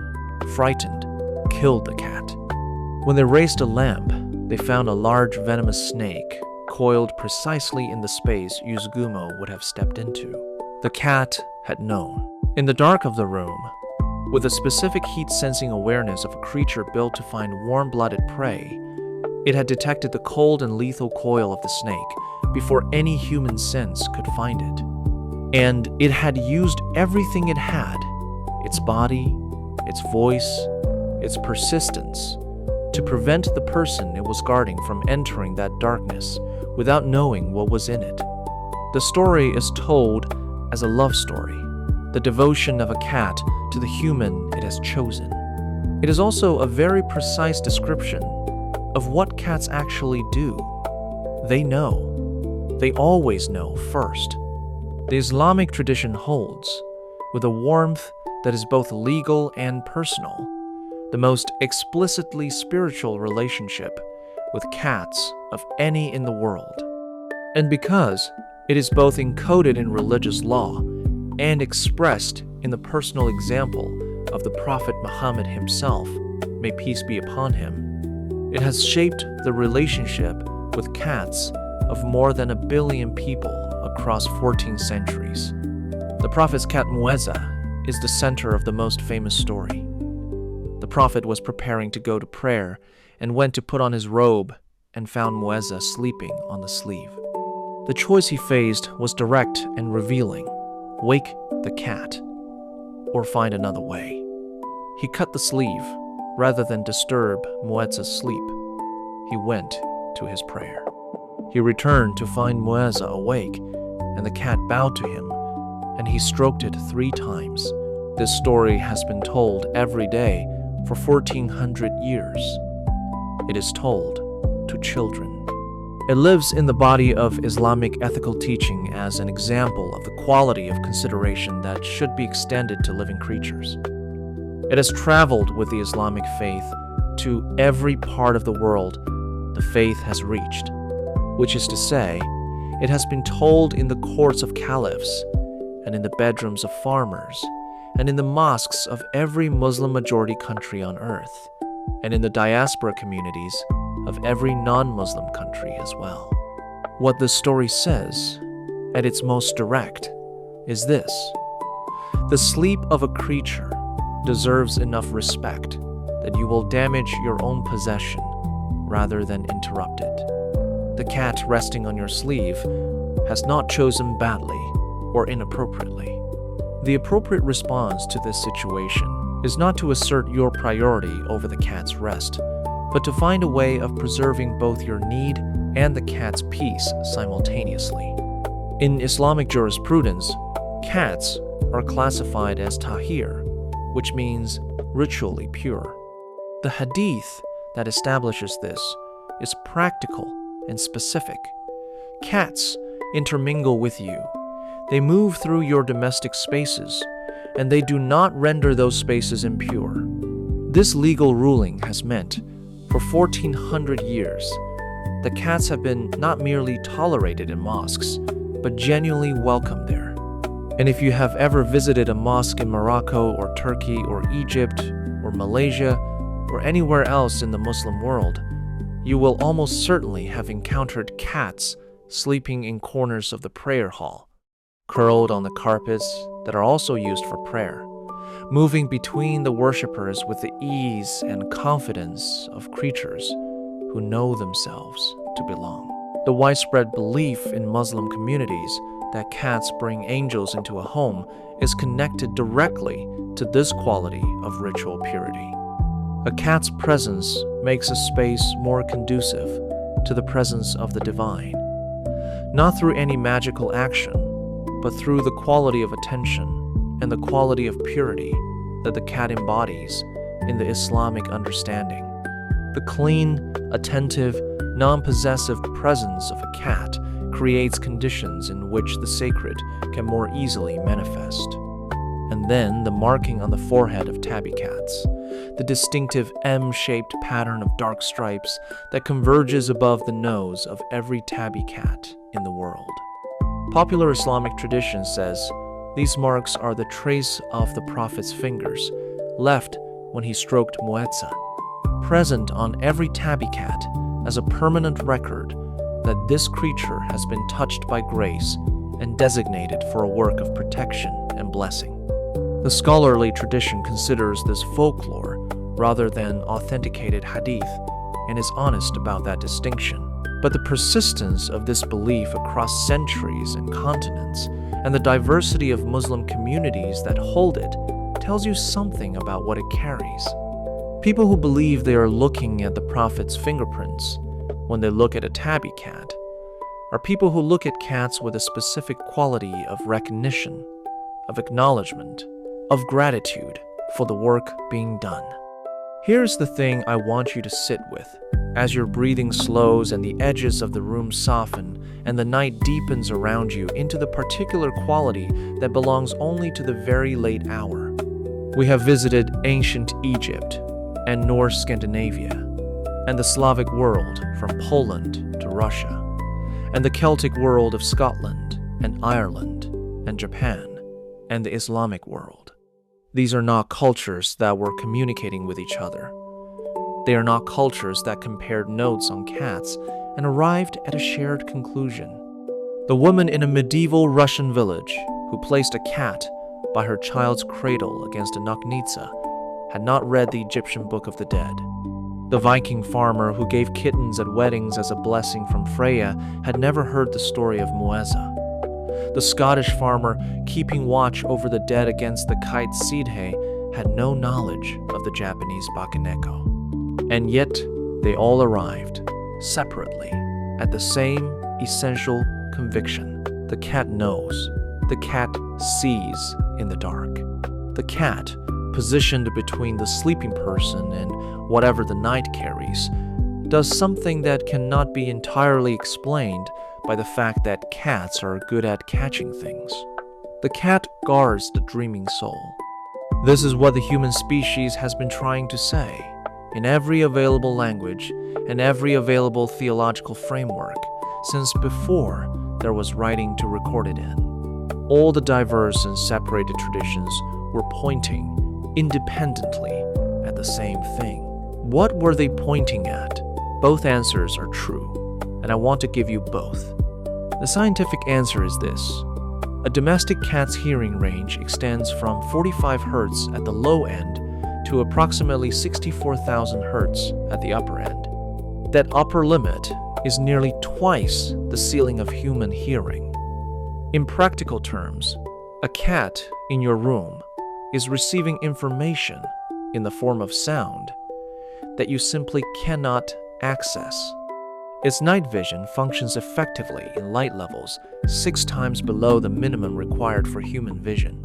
frightened, killed the cat. When they raised a lamp, they found a large venomous snake coiled precisely in the space Usugumo would have stepped into. The cat had known. In the dark of the room, With a specific heat-sensing awareness of a creature built to find warm-blooded prey, it had detected the cold and lethal coil of the snake before any human sense could find it. And it had used everything it had, its body, its voice, its persistence, to prevent the person it was guarding from entering that darkness without knowing what was in it. The story is told as a love story, the devotion of a cat to the human it has chosen. It is also a very precise description of what cats actually do. They know. They always know first. The Islamic tradition holds, with a warmth that is both legal and personal, the most explicitly spiritual relationship with cats of any in the world. And because it is both encoded in religious law and expressed in the personal example of the Prophet Muhammad himself, may peace be upon him, it has shaped the relationship with cats of more than 1 billion people across 14 centuries. The Prophet's cat Muezza is the center of the most famous story. The Prophet was preparing to go to prayer and went to put on his robe and found Muezza sleeping on the sleeve. The choice he faced was direct and revealing: wake the cat or find another way. He cut the sleeve rather than disturb Muezza's sleep. He went to his prayer. He returned to find Muezza awake, and the cat bowed to him, and he stroked it 3 times. This story has been told every day for 1400 years. It is told to children. It lives in the body of Islamic ethical teaching as an example of the quality of consideration that should be extended to living creatures. It has traveled with the Islamic faith to every part of the world the faith has reached, which is to say, it has been told in the courts of caliphs, and in the bedrooms of farmers, and in the mosques of every Muslim-majority country on earth, and in the diaspora communities of every non-Muslim country as well. What this story says, at its most direct, is this: the sleep of a creature deserves enough respect that you will damage your own possession rather than interrupt it. The cat resting on your sleeve has not chosen badly or inappropriately. The appropriate response to this situation is not to assert your priority over the cat's rest, but to find a way of preserving both your need and the cat's peace simultaneously. In Islamic jurisprudence, cats are classified as tahir, which means ritually pure. The hadith that establishes this is practical and specific. Cats intermingle with you. They move through your domestic spaces, and they do not render those spaces impure. This legal ruling has meant, for 1400 years, the cats have been not merely tolerated in mosques, but genuinely welcomed there. And if you have ever visited a mosque in Morocco or Turkey or Egypt or Malaysia or anywhere else in the Muslim world, you will almost certainly have encountered cats sleeping in corners of the prayer hall, curled on the carpets that are also used for prayer, moving between the worshippers with the ease and confidence of creatures who know themselves to belong. The widespread belief in Muslim communities that cats bring angels into a home is connected directly to this quality of ritual purity. A cat's presence makes a space more conducive to the presence of the divine, not through any magical action, but through the quality of attention and the quality of purity that the cat embodies in the Islamic understanding. The clean, attentive, non-possessive presence of a cat creates conditions in which the sacred can more easily manifest. And then the marking on the forehead of tabby cats, the distinctive M-shaped pattern of dark stripes that converges above the nose of every tabby cat in the world. Popular Islamic tradition says these marks are the trace of the Prophet's fingers, left when he stroked Muezza, present on every tabby cat as a permanent record that this creature has been touched by grace and designated for a work of protection and blessing. The scholarly tradition considers this folklore rather than authenticated hadith and is honest about that distinction. But the persistence of this belief across centuries and continents and the diversity of Muslim communities that hold it tells you something about what it carries. People who believe they are looking at the Prophet's fingerprints when they look at a tabby cat are people who look at cats with a specific quality of recognition, of acknowledgement, of gratitude for the work being done. Here's the thing I want you to sit with. As your breathing slows and the edges of the room soften and the night deepens around you into the particular quality that belongs only to the very late hour. We have visited ancient Egypt and North Scandinavia, and the Slavic world from Poland to Russia, and the Celtic world of Scotland and Ireland and Japan, and the Islamic world. These are not cultures that were communicating with each other. They are not cultures that compared notes on cats and arrived at a shared conclusion. The woman in a medieval Russian village who placed a cat by her child's cradle against a noknitsa had not read the Egyptian Book of the Dead. The Viking farmer who gave kittens at weddings as a blessing from Freya had never heard the story of Mueza. The Scottish farmer keeping watch over the dead against the kite Sidhe had no knowledge of the Japanese Bakaneko. And yet, they all arrived, separately, at the same essential conviction. The cat knows. The cat sees in the dark. The cat, positioned between the sleeping person and whatever the night carries, does something that cannot be entirely explained by the fact that cats are good at catching things. The cat guards the dreaming soul. This is what the human species has been trying to say in every available language and every available theological framework since before there was writing to record it in. All the diverse and separated traditions were pointing independently at the same thing. What were they pointing at? Both answers are true, and I want to give you both. The scientific answer is this. A domestic cat's hearing range extends from 45 Hz at the low end to approximately 64,000 Hz at the upper end. That upper limit is nearly twice the ceiling of human hearing. In practical terms, a cat in your room is receiving information in the form of sound that you simply cannot access. Its night vision functions effectively in light levels 6 times below the minimum required for human vision.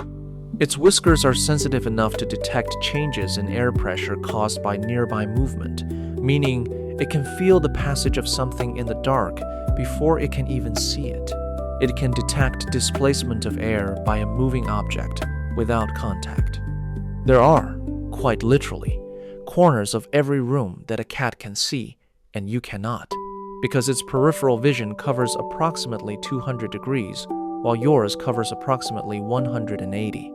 Its whiskers are sensitive enough to detect changes in air pressure caused by nearby movement, meaning it can feel the passage of something in the dark before it can even see it. It can detect displacement of air by a moving object without contact. There are, quite literally, corners of every room that a cat can see and you cannot, because its peripheral vision covers approximately 200 degrees, while yours covers approximately 180.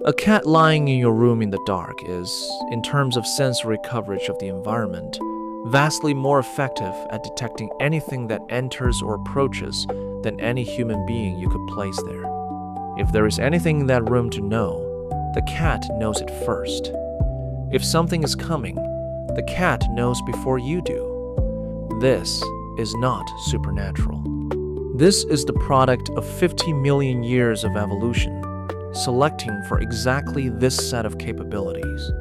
A cat lying in your room in the dark is, in terms of sensory coverage of the environment, vastly more effective at detecting anything that enters or approaches than any human being you could place there. If there is anything in that room to know, the cat knows it first. If something is coming, the cat knows before you do. This is not supernatural. This is the product of 50 million years of evolution, selecting for exactly this set of capabilities.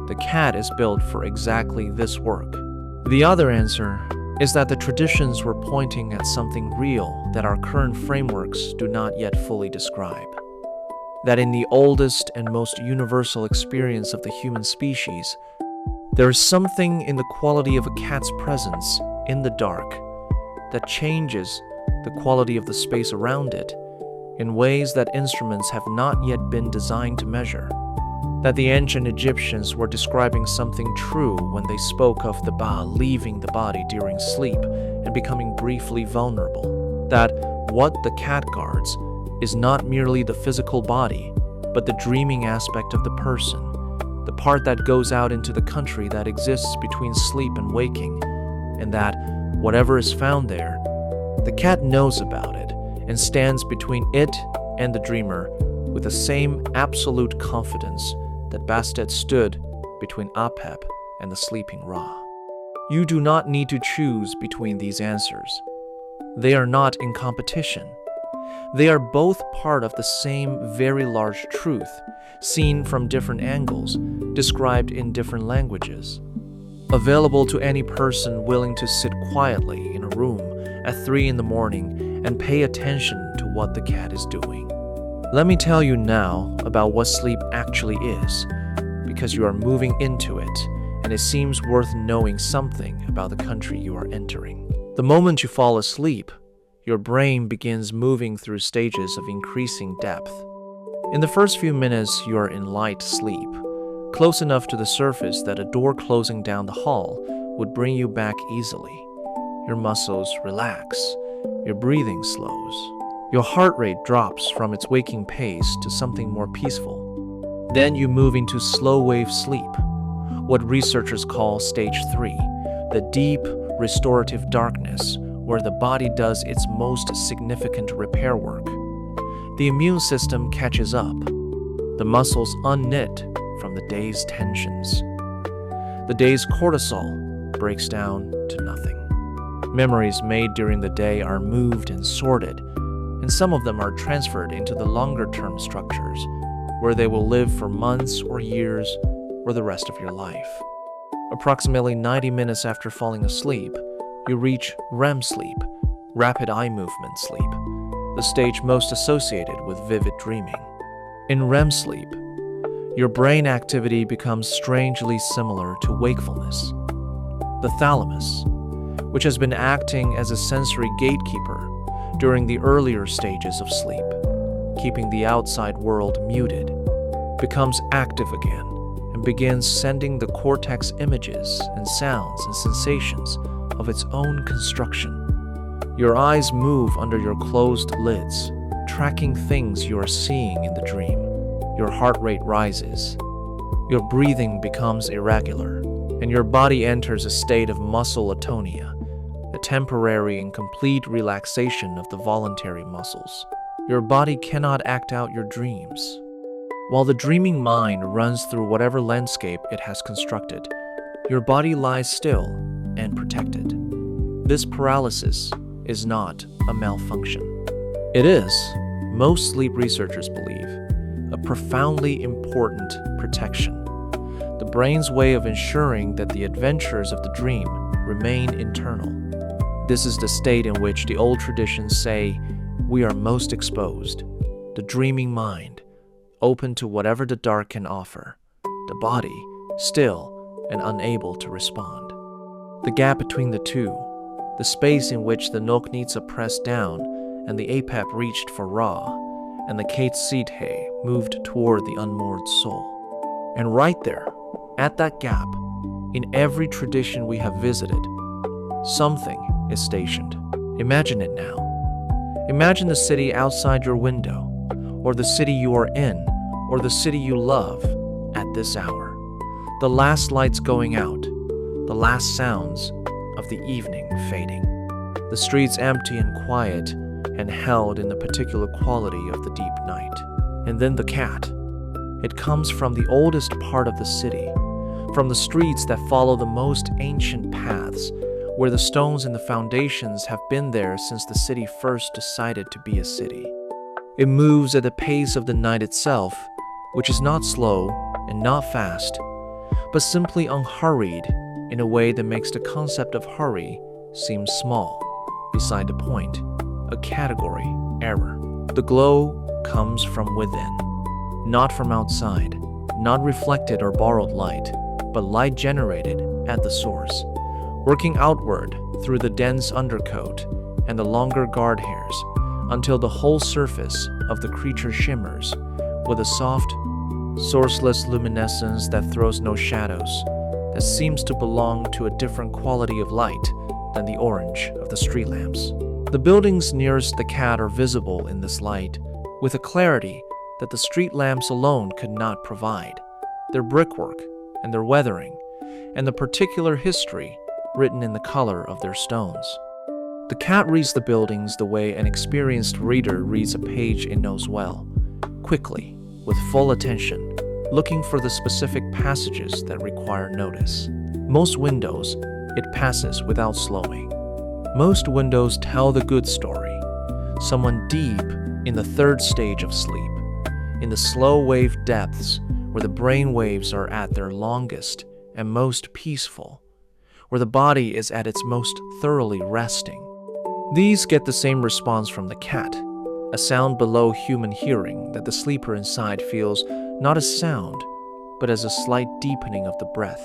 The cat is built for exactly this work. The other answer is that the traditions were pointing at something real that our current frameworks do not yet fully describe. That in the oldest and most universal experience of the human species, there is something in the quality of a cat's presence in the dark that changes the quality of the space around it in ways that instruments have not yet been designed to measure. That the ancient Egyptians were describing something true when they spoke of the Ba leaving the body during sleep and becoming briefly vulnerable. That what the cat guards is not merely the physical body, but the dreaming aspect of the person, the part that goes out into the country that exists between sleep and waking, and that whatever is found there, the cat knows about it and stands between it and the dreamer with the same absolute confidence that Bastet stood between Apep and the sleeping Ra. You do not need to choose between these answers. They are not in competition. They are both part of the same very large truth, seen from different angles, described in different languages. Available to any person willing to sit quietly in a room at 3 in the morning and pay attention to what the cat is doing. Let me tell you now about what sleep actually is, because you are moving into it, and it seems worth knowing something about the country you are entering. The moment you fall asleep, your brain begins moving through stages of increasing depth. In the first few minutes, you are in light sleep, close enough to the surface that a door closing down the hall would bring you back easily. Your muscles relax, your breathing slows, your heart rate drops from its waking pace to something more peaceful. Then you move into slow-wave sleep, what researchers call stage 3, the deep, restorative darkness where the body does its most significant repair work. The immune system catches up, the muscles unknit from the day's tensions. The day's cortisol breaks down to nothing. Memories made during the day are moved and sorted, and some of them are transferred into the longer-term structures, where they will live for months or years or the rest of your life. Approximately 90 minutes after falling asleep, you reach REM sleep, rapid eye movement sleep, the stage most associated with vivid dreaming. In REM sleep, your brain activity becomes strangely similar to wakefulness. The thalamus, which has been acting as a sensory gatekeeper during the earlier stages of sleep, keeping the outside world muted, becomes active again and begins sending the cortex images and sounds and sensations of its own construction. Your eyes move under your closed lids, tracking things you are seeing in the dream. Your heart rate rises. Your breathing becomes irregular, and your body enters a state of muscle atonia, a temporary and complete relaxation of the voluntary muscles. Your body cannot act out your dreams. While the dreaming mind runs through whatever landscape it has constructed, your body lies still and protected. This paralysis is not a malfunction. It is, most sleep researchers believe, a profoundly important protection, the brain's way of ensuring that the adventures of the dream remain internal. This is the state in which the old traditions say we are most exposed, the dreaming mind, open to whatever the dark can offer, the body still and unable to respond. The gap between the two, the space in which the Noknitsa pressed down and the Apep reached for Ra, and the Kate Sithe moved toward the unmoored soul. And right there, at that gap, in every tradition we have visited, something is stationed. Imagine it now. Imagine the city outside your window, or the city you are in, or the city you love at this hour. The last lights going out, the last sounds of the evening fading. The streets empty and quiet and held in the particular quality of the deep night. And then the cat. It comes from the oldest part of the city, from the streets that follow the most ancient paths, where the stones and the foundations have been there since the city first decided to be a city. It moves at the pace of the night itself, which is not slow and not fast, but simply unhurried in a way that makes the concept of hurry seem small, beside the point, a category error. The glow comes from within, not from outside, not reflected or borrowed light, but light generated at the source, working outward through the dense undercoat and the longer guard hairs until the whole surface of the creature shimmers with a soft, sourceless luminescence that throws no shadows, that seems to belong to a different quality of light than the orange of the street lamps. The buildings nearest the cat are visible in this light with a clarity that the street lamps alone could not provide. Their brickwork and their weathering, and the particular history written in the color of their stones. The cat reads the buildings the way an experienced reader reads a page it knows well, quickly, with full attention, looking for the specific passages that require notice. Most windows, it passes without slowing. Most windows tell the good story. Someone deep in the third stage of sleep, in the slow wave depths where the brain waves are at their longest and most peaceful, where the body is at its most thoroughly resting. These get the same response from the cat, a sound below human hearing that the sleeper inside feels not as sound, but as a slight deepening of the breath,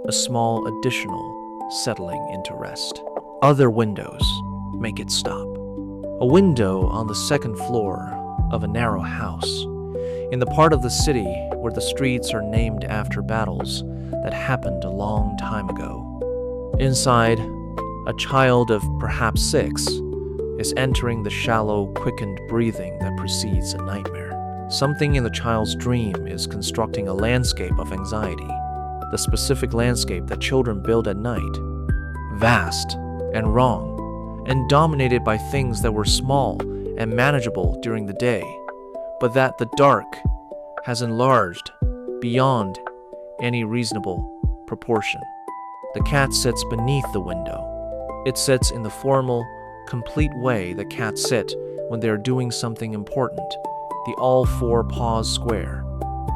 a small additional settling into rest. Other windows make it stop. A window on the second floor of a narrow house, in the part of the city where the streets are named after battles that happened a long time ago. Inside, a child of perhaps 6 is entering the shallow, quickened breathing that precedes a nightmare. Something in the child's dream is constructing a landscape of anxiety, the specific landscape that children build at night, vast and wrong, and dominated by things that were small and manageable during the day, but that the dark has enlarged beyond any reasonable proportion. The cat sits beneath the window. It sits in the formal, complete way that cats sit when they are doing something important, the all-four paws square,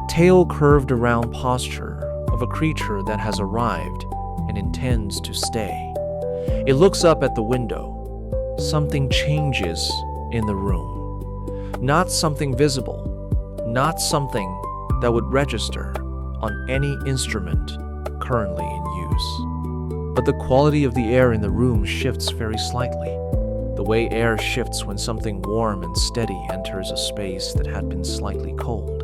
tail curved around posture of a creature that has arrived and intends to stay. It looks up at the window. Something changes in the room. Not something visible, not something that would register on any instrument currently in use. But the quality of the air in the room shifts very slightly, the way air shifts when something warm and steady enters a space that had been slightly cold.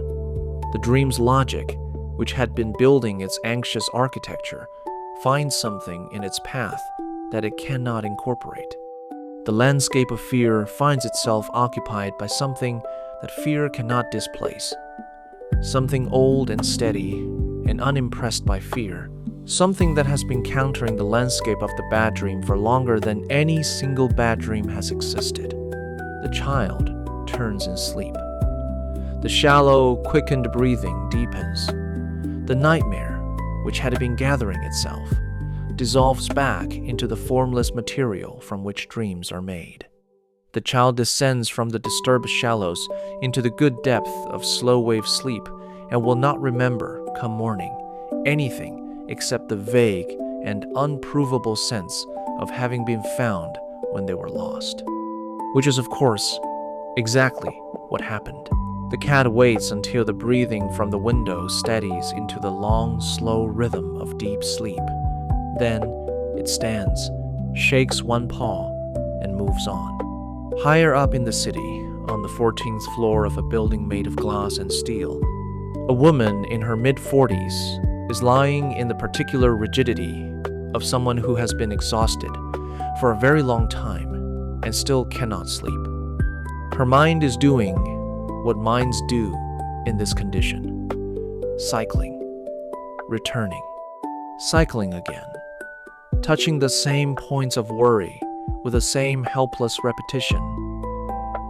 The dream's logic, which had been building its anxious architecture, finds something in its path that it cannot incorporate. The landscape of fear finds itself occupied by something that fear cannot displace, something old and steady and unimpressed by fear, something that has been countering the landscape of the bad dream for longer than any single bad dream has existed. The child turns in sleep. The shallow, quickened breathing deepens. The nightmare, which had been gathering itself, dissolves back into the formless material from which dreams are made. The child descends from the disturbed shallows into the good depth of slow-wave sleep and will not remember, come morning, anything except the vague and unprovable sense of having been found when they were lost. Which is, of course, exactly what happened. The cat waits until the breathing from the window steadies into the long, slow rhythm of deep sleep. Then it stands, shakes one paw, and moves on. Higher up in the city, on the 14th floor of a building made of glass and steel, a woman in her mid-40s is lying in the particular rigidity of someone who has been exhausted for a very long time and still cannot sleep. Her mind is doing what minds do in this condition: cycling, returning, cycling again, touching the same points of worry with the same helpless repetition,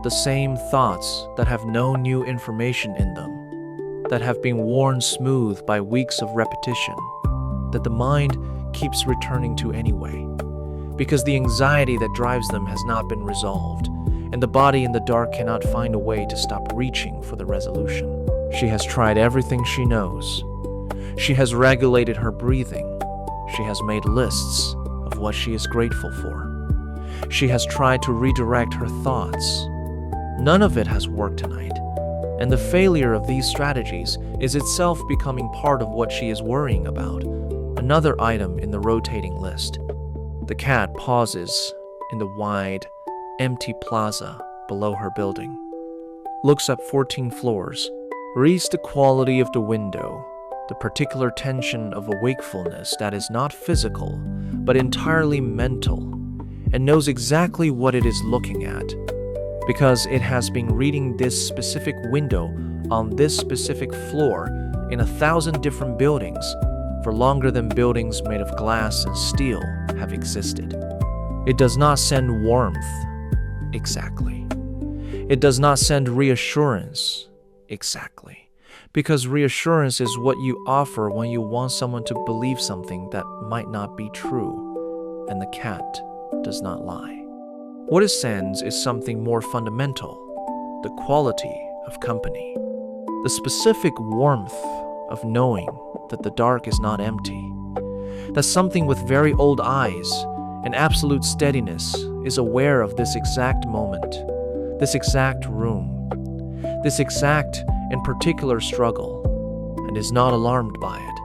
the same thoughts that have no new information in them, that have been worn smooth by weeks of repetition, that the mind keeps returning to anyway, because the anxiety that drives them has not been resolved, and the body in the dark cannot find a way to stop reaching for the resolution. She has tried everything she knows. She has regulated her breathing. She has made lists of what she is grateful for. She has tried to redirect her thoughts. None of it has worked tonight. And the failure of these strategies is itself becoming part of what she is worrying about, another item in the rotating list. The cat pauses in the wide, empty plaza below her building, looks up 14 floors, reads the quality of the window, the particular tension of a wakefulness that is not physical, but entirely mental, and knows exactly what it is looking at, because it has been reading this specific window on this specific floor in 1,000 different buildings for longer than buildings made of glass and steel have existed. It does not send warmth, exactly. It does not send reassurance, Exactly. Because reassurance is what you offer when you want someone to believe something that might not be true, and the cat does not lie. What it sends is something more fundamental, the quality of company, the specific warmth of knowing that the dark is not empty, that something with very old eyes and absolute steadiness is aware of this exact moment, this exact room, this exact and particular struggle, and is not alarmed by it,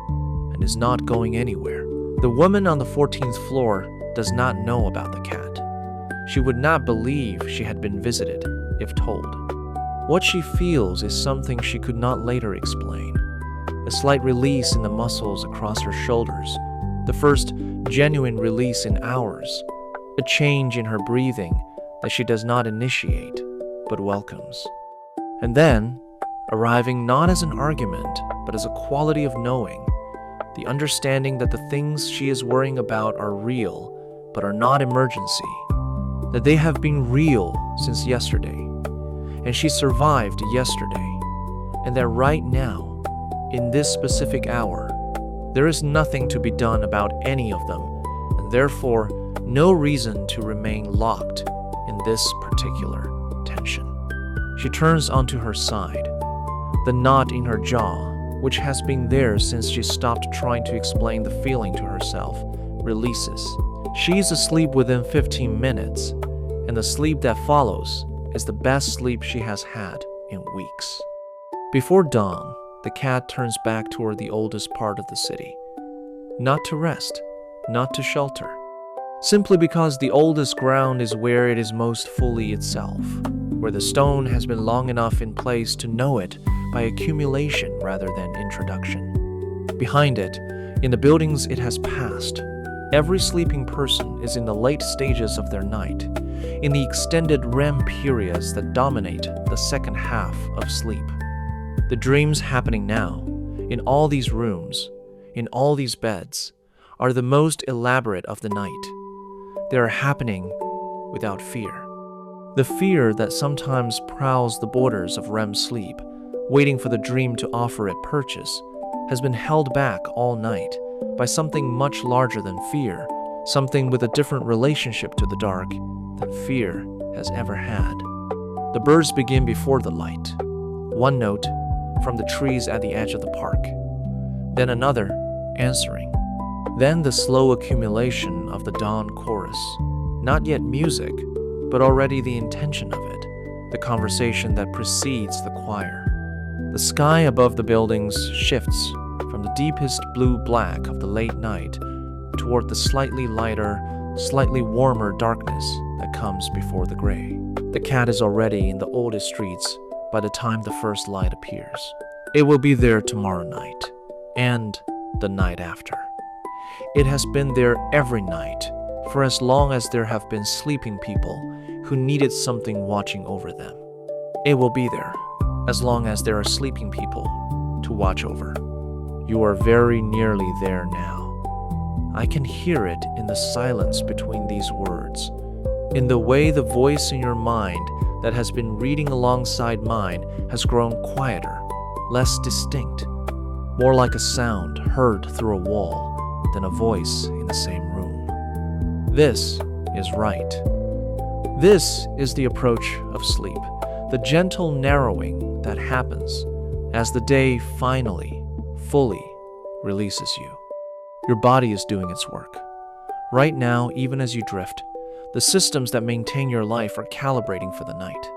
and is not going anywhere. The woman on the 14th floor does not know about the cat. She would not believe she had been visited if told. What she feels is something she could not later explain. A slight release in the muscles across her shoulders, the first genuine release in hours, a change in her breathing that she does not initiate, but welcomes. And then, arriving not as an argument, but as a quality of knowing, the understanding that the things she is worrying about are real, but are not emergency, that they have been real since yesterday, and she survived yesterday, and that right now, in this specific hour, there is nothing to be done about any of them, and therefore no reason to remain locked in this particular tension. She turns onto her side. The knot in her jaw, which has been there since she stopped trying to explain the feeling to herself, releases. She is asleep within 15 minutes, and the sleep that follows is the best sleep she has had in weeks. Before dawn, the cat turns back toward the oldest part of the city. Not to rest, not to shelter, simply because the oldest ground is where it is most fully itself, where the stone has been long enough in place to know it by accumulation rather than introduction. Behind it, in the buildings it has passed, every sleeping person is in the late stages of their night, in the extended REM periods that dominate the second half of sleep. The dreams happening now, in all these rooms, in all these beds, are the most elaborate of the night. They are happening without fear. The fear that sometimes prowls the borders of REM sleep, waiting for the dream to offer it purchase, has been held back all night by something much larger than fear, something with a different relationship to the dark than fear has ever had. The birds begin before the light. One note from the trees at the edge of the park, then another answering, then the slow accumulation of the dawn chorus, not yet music, but already the intention of it, the conversation that precedes the choir. The sky above the buildings shifts from the deepest blue-black of the late night toward the slightly lighter, slightly warmer darkness that comes before the gray. The cat is already in the oldest streets by the time the first light appears. It will be there tomorrow night, and the night after. It has been there every night, for as long as there have been sleeping people who needed something watching over them. It will be there, as long as there are sleeping people to watch over. You are very nearly there now. I can hear it in the silence between these words, in the way the voice in your mind that has been reading alongside mine has grown quieter, less distinct, more like a sound heard through a wall than a voice in the same room. This is right. This is the approach of sleep, the gentle narrowing that happens as the day finally, fully releases you. Your body is doing its work. Right now, even as you drift, the systems that maintain your life are calibrating for the night.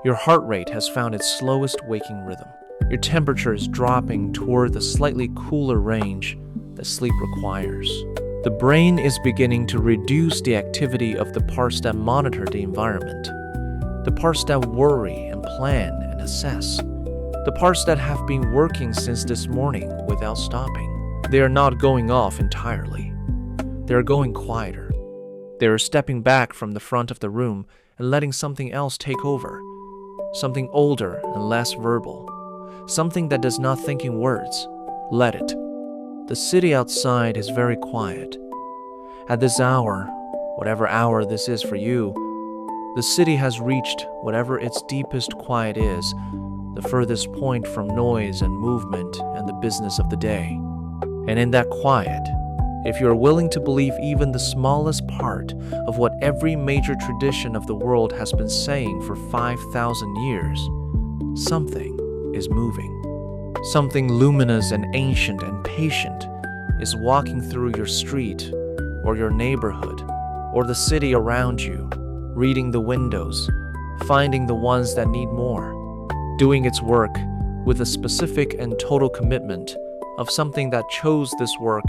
Your heart rate has found its slowest waking rhythm. Your temperature is dropping toward the slightly cooler range that sleep requires. The brain is beginning to reduce the activity of the parts that monitor the environment, the parts that worry and plan and assess, the parts that have been working since this morning without stopping. They are not going off entirely. They are going quieter. They are stepping back from the front of the room and letting something else take over, something older and less verbal, something that does not think in words. Let it. The city outside is very quiet. At this hour, whatever hour this is for you, the city has reached whatever its deepest quiet is, the furthest point from noise and movement and the business of the day. And in that quiet, if you are willing to believe even the smallest part of what every major tradition of the world has been saying for 5,000 years, something is moving. Something luminous and ancient and patient is walking through your street or your neighborhood or the city around you, reading the windows, finding the ones that need more, doing its work with a specific and total commitment of something that chose this work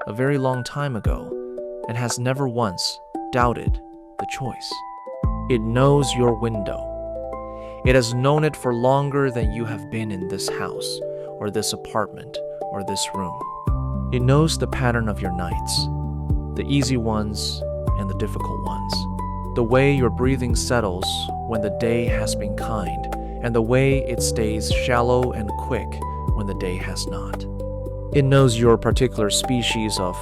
a very long time ago and has never once doubted the choice. It knows your window. It has known it for longer than you have been in this house or this apartment or this room. It knows the pattern of your nights, the easy ones and the difficult ones, the way your breathing settles when the day has been kind, and the way it stays shallow and quick when the day has not. It knows your particular species of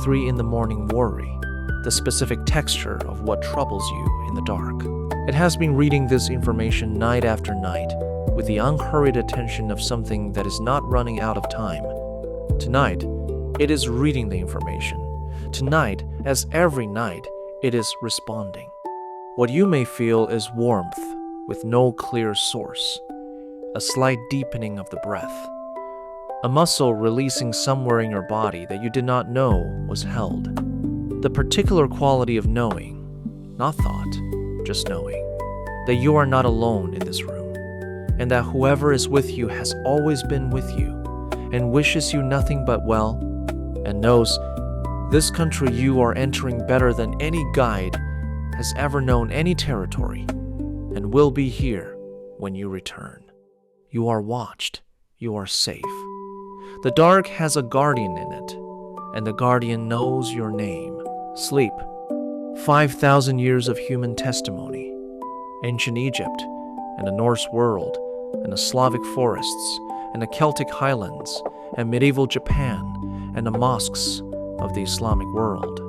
3 a.m. worry, the specific texture of what troubles you in the dark. It has been reading this information night after night with the unhurried attention of something that is not running out of time. Tonight, it is reading the information. Tonight, as every night, it is responding. What you may feel is warmth with no clear source, a slight deepening of the breath, a muscle releasing somewhere in your body that you did not know was held. The particular quality of knowing, not thought, just knowing, that you are not alone in this room, and that whoever is with you has always been with you, and wishes you nothing but well, and knows this country you are entering better than any guide has ever known any territory, and will be here when you return. You are watched. You are safe. The dark has a guardian in it, and the guardian knows your name. Sleep. 5,000 years of human testimony. Ancient Egypt, and the Norse world, and the Slavic forests, and the Celtic highlands, and medieval Japan, and the mosques of the Islamic world.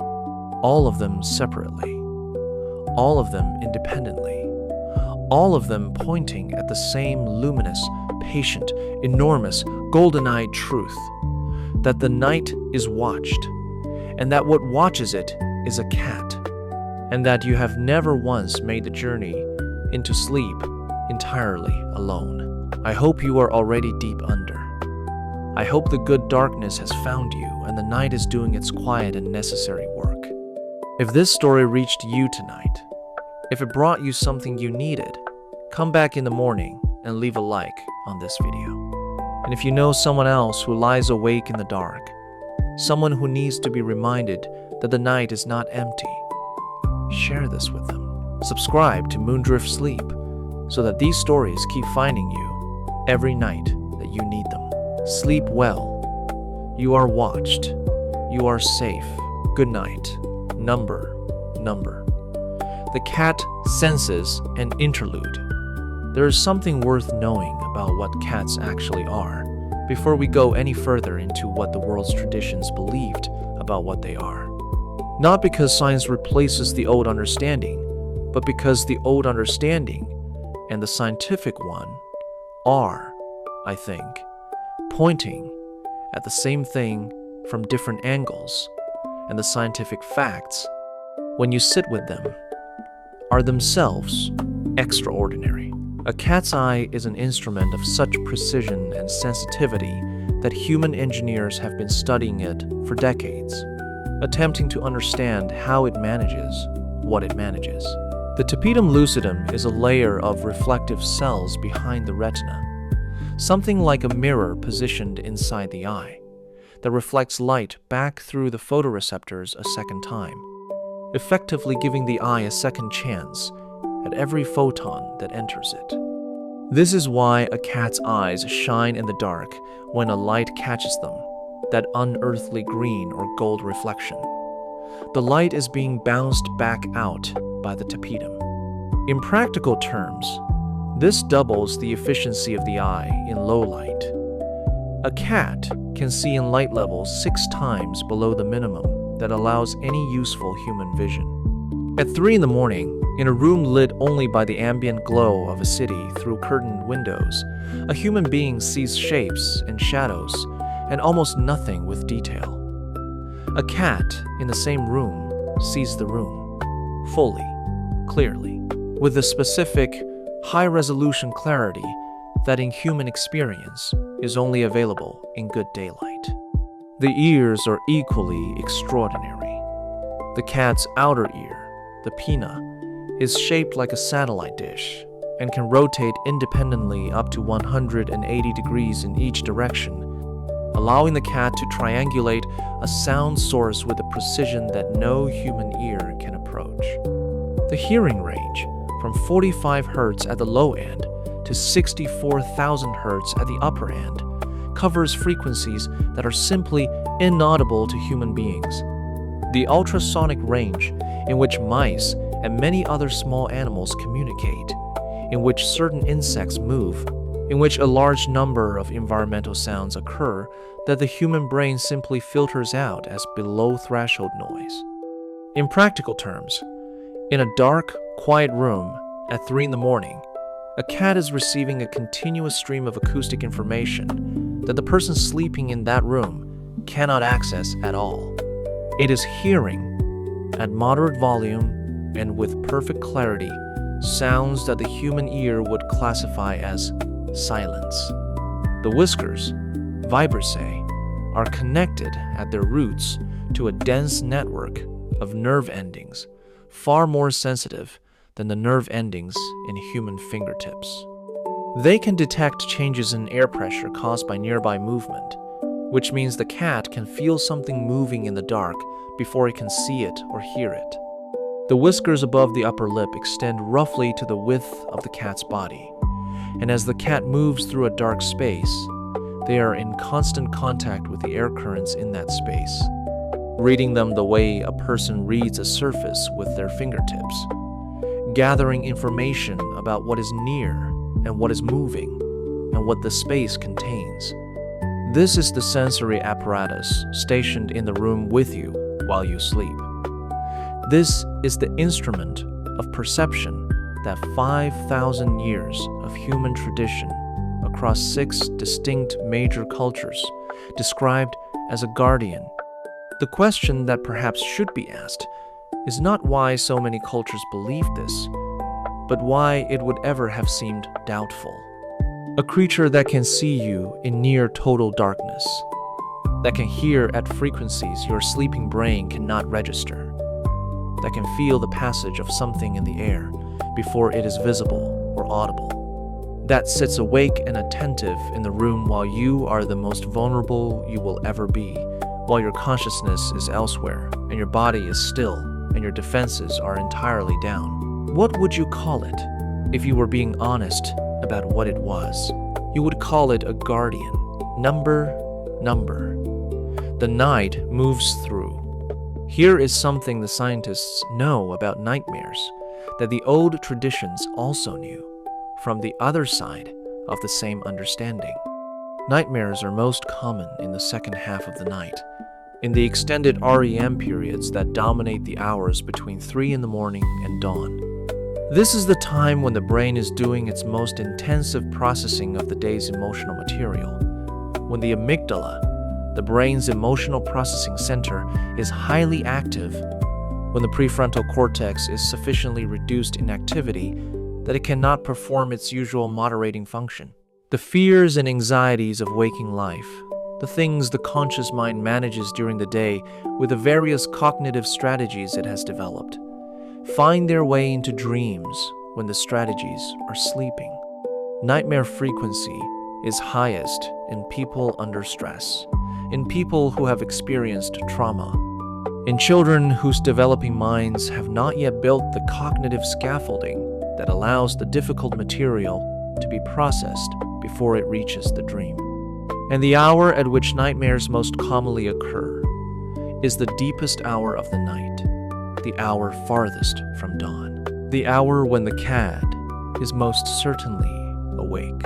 All of them separately. All of them independently. All of them pointing at the same luminous, patient, enormous, golden-eyed truth, that the night is watched, and that what watches it is a cat, and that you have never once made the journey into sleep entirely alone. I hope you are already deep under. I hope the good darkness has found you and the night is doing its quiet and necessary work. If this story reached you tonight, if it brought you something you needed, come back in the morning and leave a like on this video. And if you know someone else who lies awake in the dark, someone who needs to be reminded that the night is not empty, share this with them. Subscribe to Moondrift Sleep so that these stories keep finding you every night that you need them. Sleep well. You are watched. You are safe. Good night. Number. The cat senses an interlude. There is something worth knowing about what cats actually are before we go any further into what the world's traditions believed about what they are. Not because science replaces the old understanding, but because the old understanding and the scientific one are, I think, pointing at the same thing from different angles, and the scientific facts, when you sit with them, are themselves extraordinary. A cat's eye is an instrument of such precision and sensitivity that human engineers have been studying it for decades, attempting to understand how it manages what it manages. The tapetum lucidum is a layer of reflective cells behind the retina, something like a mirror positioned inside the eye, that reflects light back through the photoreceptors a second time, effectively giving the eye a second chance at every photon that enters it. This is why a cat's eyes shine in the dark when a light catches them, that unearthly green or gold reflection. The light is being bounced back out by the tapetum. In practical terms, this doubles the efficiency of the eye in low light. A cat can see in light levels 6 times below the minimum that allows any useful human vision. At 3 in the morning, In a room lit only by the ambient glow of a city through curtained windows, a human being sees shapes and shadows and almost nothing with detail. A cat in the same room sees the room fully, clearly, with the specific, high-resolution clarity that in human experience is only available in good daylight. The ears are equally extraordinary. The cat's outer ear, the pinna, is shaped like a satellite dish and can rotate independently up to 180 degrees in each direction, allowing the cat to triangulate a sound source with a precision that no human ear can approach. The hearing range, from 45 Hz at the low end to 64,000 Hz at the upper end, covers frequencies that are simply inaudible to human beings. The ultrasonic range, in which mice and many other small animals communicate, in which certain insects move, in which a large number of environmental sounds occur that the human brain simply filters out as below-threshold noise. In practical terms, in a dark, quiet room at 3 in the morning, a cat is receiving a continuous stream of acoustic information that the person sleeping in that room cannot access at all. It is hearing, at moderate volume and with perfect clarity, sounds that the human ear would classify as silence. The whiskers, vibrissae, are connected at their roots to a dense network of nerve endings, far more sensitive than the nerve endings in human fingertips. They can detect changes in air pressure caused by nearby movement, which means the cat can feel something moving in the dark before it can see it or hear it. The whiskers above the upper lip extend roughly to the width of the cat's body, and as the cat moves through a dark space, they are in constant contact with the air currents in that space, reading them the way a person reads a surface with their fingertips, gathering information about what is near and what is moving and what the space contains. This is the sensory apparatus stationed in the room with you while you sleep. This is the instrument of perception that 5,000 years of human tradition across 6 distinct major cultures described as a guardian. The question that perhaps should be asked is not why so many cultures believe this, but why it would ever have seemed doubtful. A creature that can see you in near total darkness, that can hear at frequencies your sleeping brain cannot register, that can feel the passage of something in the air before it is visible or audible, that sits awake and attentive in the room while you are the most vulnerable you will ever be, while your consciousness is elsewhere and your body is still and your defenses are entirely down. What would you call it if you were being honest about what it was? You would call it a guardian. Number. The night moves through. Here is something the scientists know about nightmares that the old traditions also knew, from the other side of the same understanding. Nightmares are most common in the second half of the night, in the extended REM periods that dominate the hours between 3 in the morning and dawn. This is the time when the brain is doing its most intensive processing of the day's emotional material, when the amygdala, the brain's emotional processing center, is highly active, when the prefrontal cortex is sufficiently reduced in activity that it cannot perform its usual moderating function. The fears and anxieties of waking life, the things the conscious mind manages during the day with the various cognitive strategies it has developed, find their way into dreams when the strategies are sleeping. Nightmare frequency is highest in people under stress, in people who have experienced trauma, in children whose developing minds have not yet built the cognitive scaffolding that allows the difficult material to be processed before it reaches the dream. And the hour at which nightmares most commonly occur is the deepest hour of the night, the hour farthest from dawn, the hour when the cad is most certainly awake.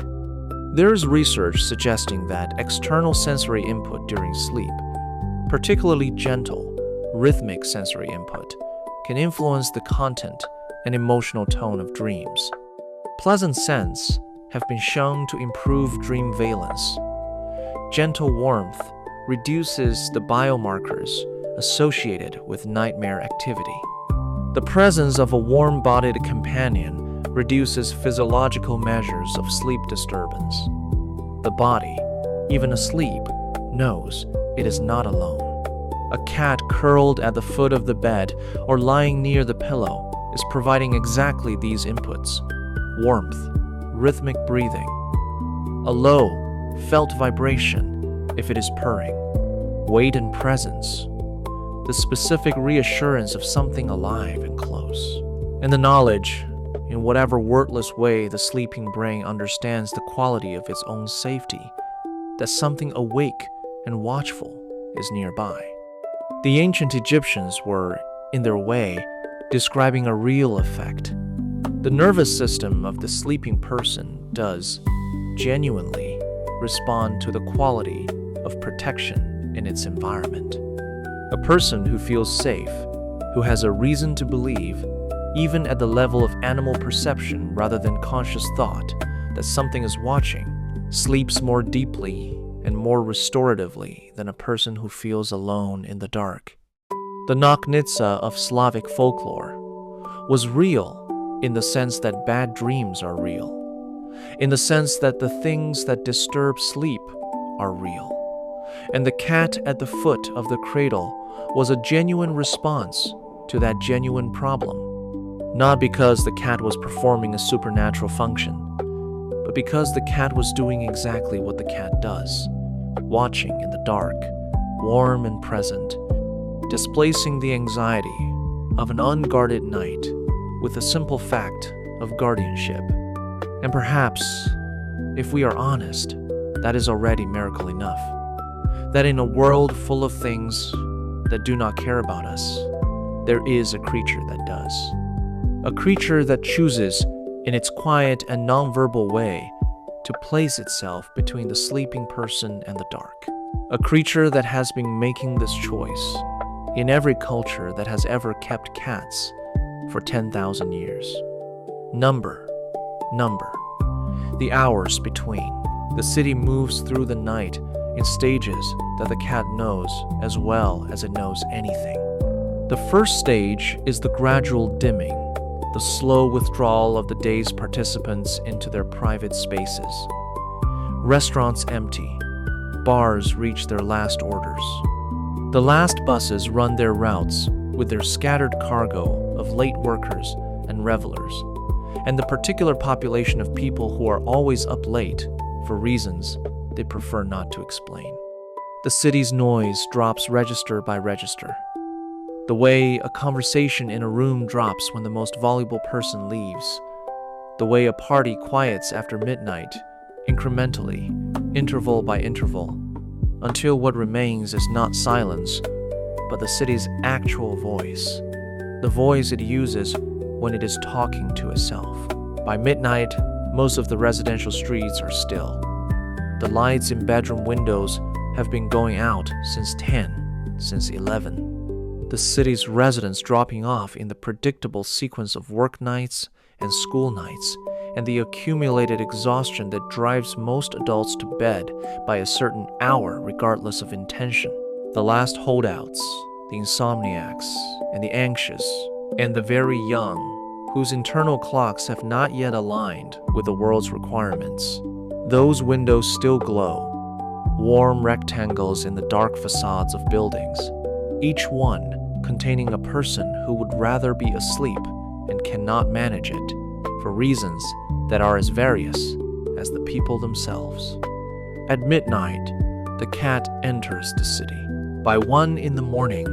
There is research suggesting that external sensory input during sleep, particularly gentle, rhythmic sensory input, can influence the content and emotional tone of dreams. Pleasant scents have been shown to improve dream valence. Gentle warmth reduces the biomarkers associated with nightmare activity. The presence of a warm-bodied companion reduces physiological measures of sleep disturbance. The body, even asleep, knows it is not alone. A cat curled at the foot of the bed or lying near the pillow is providing exactly these inputs: warmth, rhythmic breathing, a low, felt vibration if it is purring, weight and presence, the specific reassurance of something alive and close, and the knowledge, in whatever wordless way the sleeping brain understands the quality of its own safety, that something awake and watchful is nearby. The ancient Egyptians were, in their way, describing a real effect. The nervous system of the sleeping person does genuinely respond to the quality of protection in its environment. A person who feels safe, who has a reason to believe, even at the level of animal perception rather than conscious thought, that something is watching, sleeps more deeply and more restoratively than a person who feels alone in the dark. The Nochnitsa of Slavic folklore was real in the sense that bad dreams are real, in the sense that the things that disturb sleep are real. And the cat at the foot of the cradle was a genuine response to that genuine problem, not because the cat was performing a supernatural function, but because the cat was doing exactly what the cat does, watching in the dark, warm and present, displacing the anxiety of an unguarded night with the simple fact of guardianship. And perhaps, if we are honest, that is already miracle enough. That in a world full of things that do not care about us, there is a creature that does. A creature that chooses, in its quiet and non-verbal way, to place itself between the sleeping person and the dark. A creature that has been making this choice in every culture that has ever kept cats for 10,000 years. Number. The hours between. The city moves through the night in stages that the cat knows as well as it knows anything. The first stage is the gradual dimming, the slow withdrawal of the day's participants into their private spaces. Restaurants empty. Bars reach their last orders. The last buses run their routes with their scattered cargo of late workers and revelers, and the particular population of people who are always up late for reasons they prefer not to explain. The city's noise drops register by register. The way a conversation in a room drops when the most voluble person leaves. The way a party quiets after midnight, incrementally, interval by interval, until what remains is not silence, but the city's actual voice, the voice it uses when it is talking to itself. By midnight, most of the residential streets are still. The lights in bedroom windows have been going out since 10, since 11. The city's residents dropping off in the predictable sequence of work nights and school nights, and the accumulated exhaustion that drives most adults to bed by a certain hour regardless of intention. The last holdouts, the insomniacs, and the anxious, and the very young, whose internal clocks have not yet aligned with the world's requirements. Those windows still glow, warm rectangles in the dark facades of buildings, each one containing a person who would rather be asleep and cannot manage it, for reasons that are as various as the people themselves. At midnight, the cat enters the city. By 1 in the morning,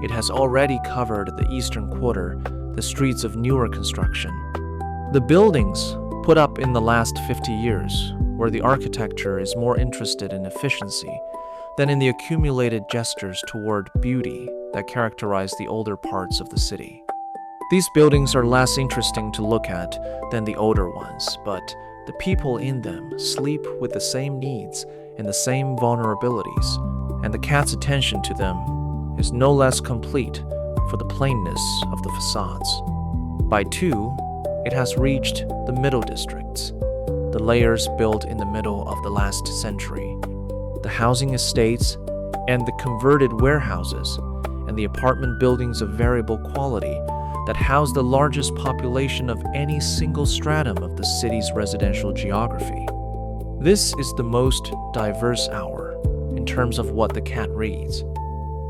it has already covered the eastern quarter, the streets of newer construction. The buildings put up in the last 50 years, where the architecture is more interested in efficiency than in the accumulated gestures toward beauty that characterize the older parts of the city. These buildings are less interesting to look at than the older ones, but the people in them sleep with the same needs and the same vulnerabilities, and the cat's attention to them is no less complete for the plainness of the facades. By 2, it has reached the middle districts, the layers built in the middle of the last century, the housing estates and the converted warehouses and the apartment buildings of variable quality that house the largest population of any single stratum of the city's residential geography. This is the most diverse hour in terms of what the cat reads.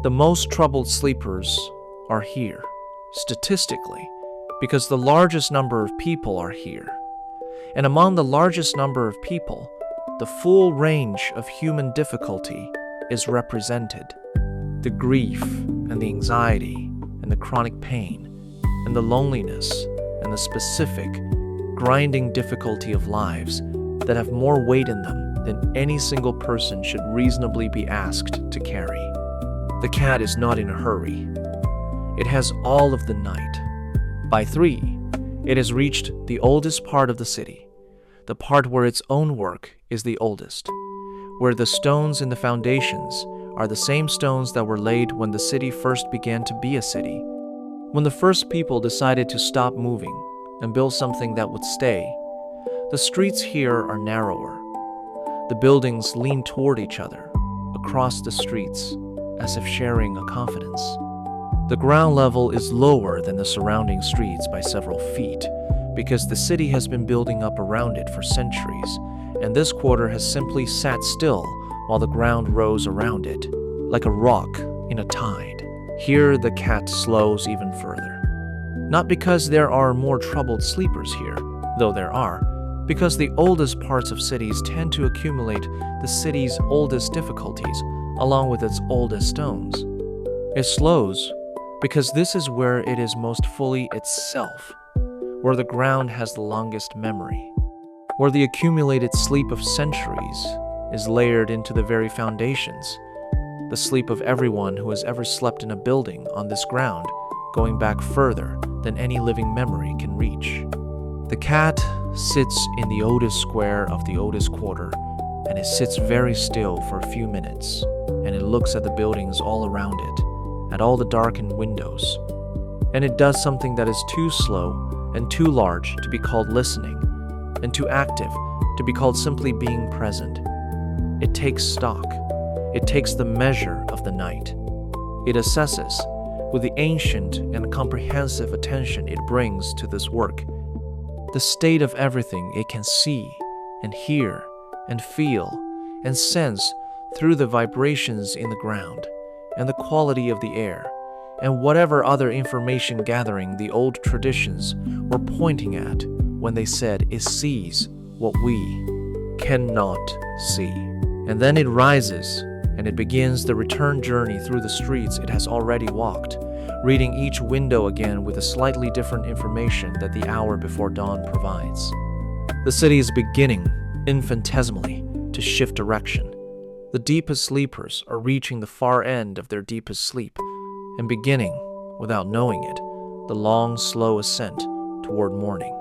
The most troubled sleepers are here, statistically, because the largest number of people are here. And among the largest number of people, the full range of human difficulty is represented. The grief and the anxiety and the chronic pain and the loneliness and the specific, grinding difficulty of lives that have more weight in them than any single person should reasonably be asked to carry. The cat is not in a hurry. It has all of the night. By 3, it has reached the oldest part of the city, the part where its own work is the oldest, where the stones in the foundations are the same stones that were laid when the city first began to be a city, when the first people decided to stop moving and build something that would stay. The streets here are narrower. The buildings lean toward each other, across the streets, as if sharing a confidence. The ground level is lower than the surrounding streets by several feet, because the city has been building up around it for centuries, and this quarter has simply sat still while the ground rose around it, like a rock in a tide. Here the cat slows even further. Not because there are more troubled sleepers here, though there are, because the oldest parts of cities tend to accumulate the city's oldest difficulties along with its oldest stones. It slows because this is where it is most fully itself, where the ground has the longest memory, where the accumulated sleep of centuries is layered into the very foundations, the sleep of everyone who has ever slept in a building on this ground, going back further than any living memory can reach. The cat sits in the oldest square of the oldest quarter, and it sits very still for a few minutes, and it looks at the buildings all around it, at all the darkened windows. And it does something that is too slow and too large to be called listening, and too active to be called simply being present. It takes stock. It takes the measure of the night. It assesses, with the ancient and comprehensive attention it brings to this work, the state of everything it can see and hear and feel and sense through the vibrations in the ground and the quality of the air and whatever other information gathering the old traditions were pointing at when they said it sees what we cannot see. And then it rises and it begins the return journey through the streets it has already walked, reading each window again with a slightly different information that the hour before dawn provides. The city is beginning, infinitesimally, to shift direction. The deepest sleepers are reaching the far end of their deepest sleep and beginning, without knowing it, the long, slow ascent toward morning.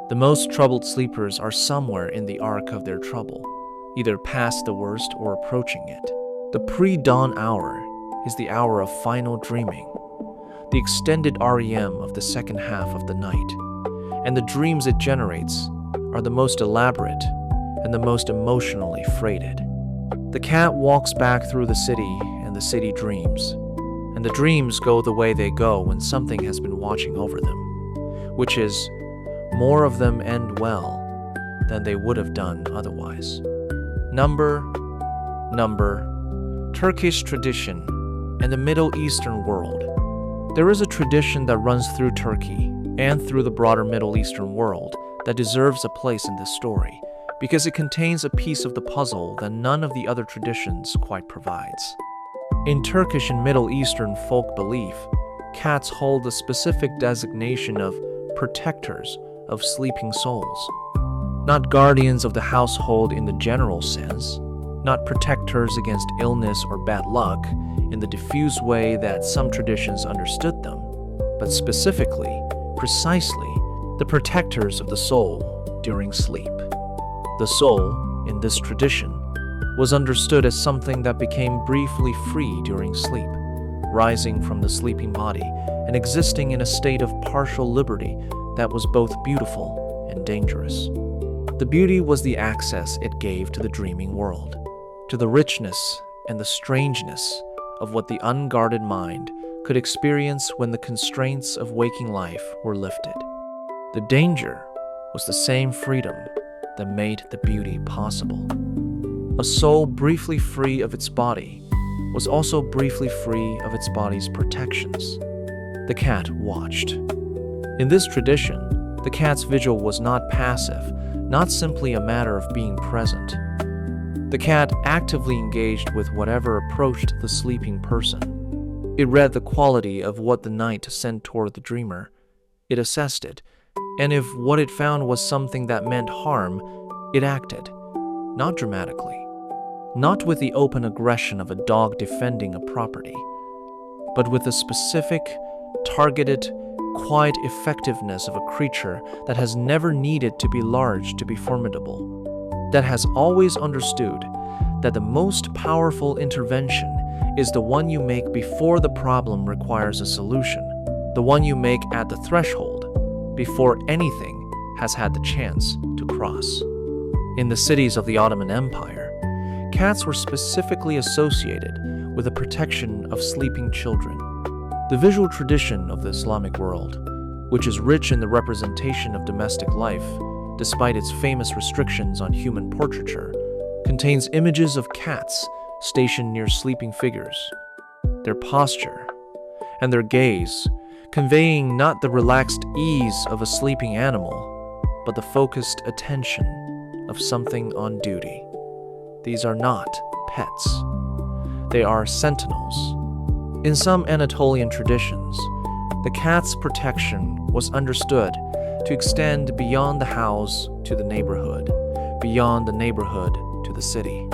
The most troubled sleepers are somewhere in the arc of their trouble, either past the worst or approaching it. The pre-dawn hour is the hour of final dreaming, the extended REM of the second half of the night, and the dreams it generates are the most elaborate and the most emotionally freighted. The cat walks back through the city and the city dreams, and the dreams go the way they go when something has been watching over them, which is, more of them end well than they would have done otherwise. Number, Turkish tradition, and the Middle Eastern world. There is a tradition that runs through Turkey and through the broader Middle Eastern world that deserves a place in this story because it contains a piece of the puzzle that none of the other traditions quite provides. In Turkish and Middle Eastern folk belief, cats hold the specific designation of protectors of sleeping souls, not guardians of the household in the general sense, not protectors against illness or bad luck in the diffuse way that some traditions understood them, but specifically, precisely, the protectors of the soul during sleep. The soul, in this tradition, was understood as something that became briefly free during sleep, rising from the sleeping body and existing in a state of partial liberty that was both beautiful and dangerous. The beauty was the access it gave to the dreaming world, to the richness and the strangeness of what the unguarded mind could experience when the constraints of waking life were lifted. The danger was the same freedom that made the beauty possible. A soul briefly free of its body was also briefly free of its body's protections. The cat watched. In this tradition, the cat's vigil was not passive, not simply a matter of being present. The cat actively engaged with whatever approached the sleeping person. It read the quality of what the night sent toward the dreamer. It assessed it, and if what it found was something that meant harm, it acted, not dramatically, not with the open aggression of a dog defending a property, but with the specific, targeted, quiet effectiveness of a creature that has never needed to be large to be formidable, that has always understood that the most powerful intervention is the one you make before the problem requires a solution, the one you make at the threshold, before anything has had the chance to cross. In the cities of the Ottoman Empire, cats were specifically associated with the protection of sleeping children. The visual tradition of the Islamic world, which is rich in the representation of domestic life, despite its famous restrictions on human portraiture, contains images of cats stationed near sleeping figures, their posture, and their gaze, conveying not the relaxed ease of a sleeping animal, but the focused attention of something on duty. These are not pets. They are sentinels. In some Anatolian traditions, the cat's protection was understood to extend beyond the house to the neighborhood, beyond the neighborhood to the city.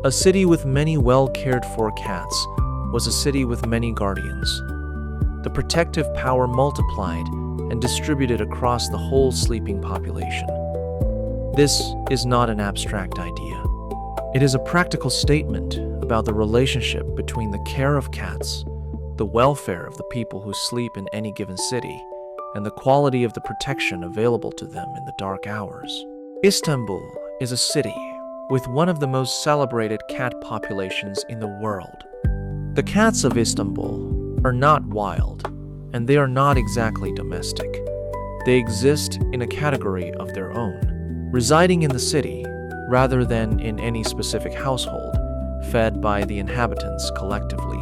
A city with many well-cared-for cats was a city with many guardians. The protective power multiplied and distributed across the whole sleeping population. This is not an abstract idea. It is a practical statement about the relationship between the care of cats, the welfare of the people who sleep in any given city, and the quality of the protection available to them in the dark hours. Istanbul is a city with one of the most celebrated cat populations in the world. The cats of Istanbul are not wild, and they are not exactly domestic. They exist in a category of their own, residing in the city rather than in any specific household, fed by the inhabitants collectively,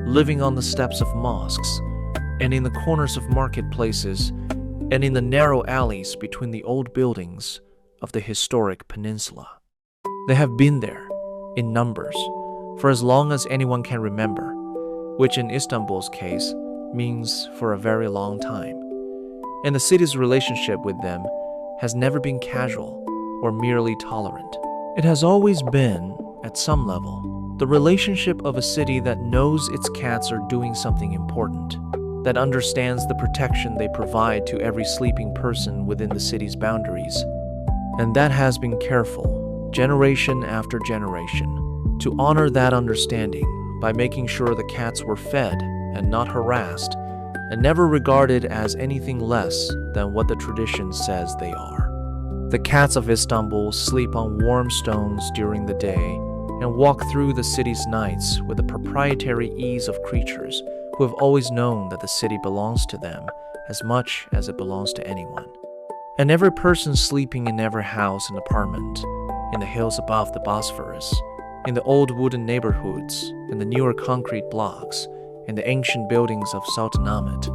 living on the steps of mosques, and in the corners of marketplaces, and in the narrow alleys between the old buildings of the historic peninsula. They have been there, in numbers, for as long as anyone can remember, which in Istanbul's case means for a very long time. And the city's relationship with them has never been casual or merely tolerant. It has always been, at some level, the relationship of a city that knows its cats are doing something important, that understands the protection they provide to every sleeping person within the city's boundaries, and that has been careful, generation after generation, to honor that understanding by making sure the cats were fed and not harassed, and never regarded as anything less than what the tradition says they are. The cats of Istanbul sleep on warm stones during the day and walk through the city's nights with the proprietary ease of creatures who have always known that the city belongs to them as much as it belongs to anyone. And every person sleeping in every house and apartment, in the hills above the Bosphorus, in the old wooden neighborhoods, in the newer concrete blocks, in the ancient buildings of Sultanahmet,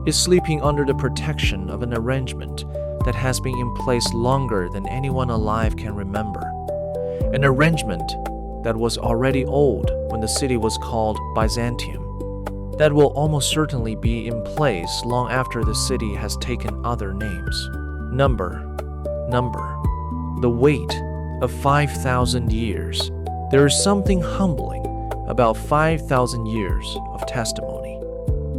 is sleeping under the protection of an arrangement that has been in place longer than anyone alive can remember. An arrangement that was already old when the city was called Byzantium, that will almost certainly be in place long after the city has taken other names. Number, the weight of 5,000 years. There is something humbling about 5,000 years of testimony.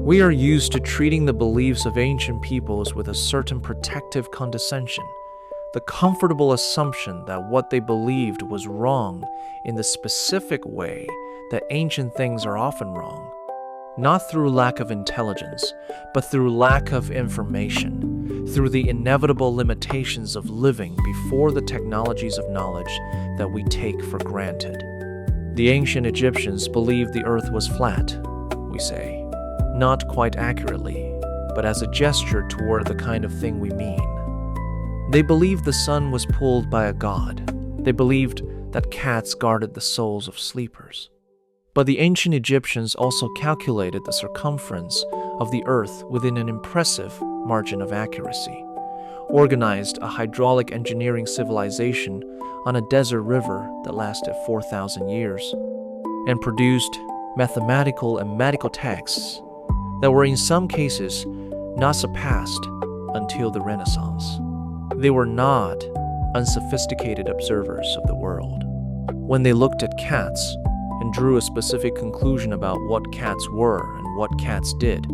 We are used to treating the beliefs of ancient peoples with a certain protective condescension, the comfortable assumption that what they believed was wrong in the specific way that ancient things are often wrong, not through lack of intelligence, but through lack of information, through the inevitable limitations of living before the technologies of knowledge that we take for granted. The ancient Egyptians believed the earth was flat, we say, not quite accurately, but as a gesture toward the kind of thing we mean. They believed the sun was pulled by a god. They believed that cats guarded the souls of sleepers. But the ancient Egyptians also calculated the circumference of the earth within an impressive margin of accuracy, organized a hydraulic engineering civilization on a desert river that lasted 4,000 years, and produced mathematical and medical texts that were in some cases not surpassed until the Renaissance. They were not unsophisticated observers of the world. When they looked at cats and drew a specific conclusion about what cats were and what cats did,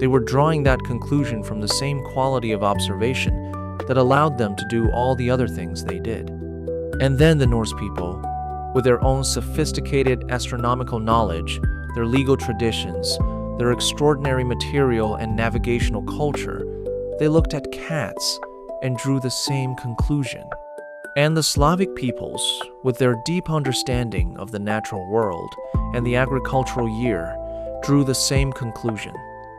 they were drawing that conclusion from the same quality of observation that allowed them to do all the other things they did. And then the Norse people, with their own sophisticated astronomical knowledge, their legal traditions, their extraordinary material and navigational culture, they looked at cats and drew the same conclusion. And the Slavic peoples, with their deep understanding of the natural world and the agricultural year, drew the same conclusion.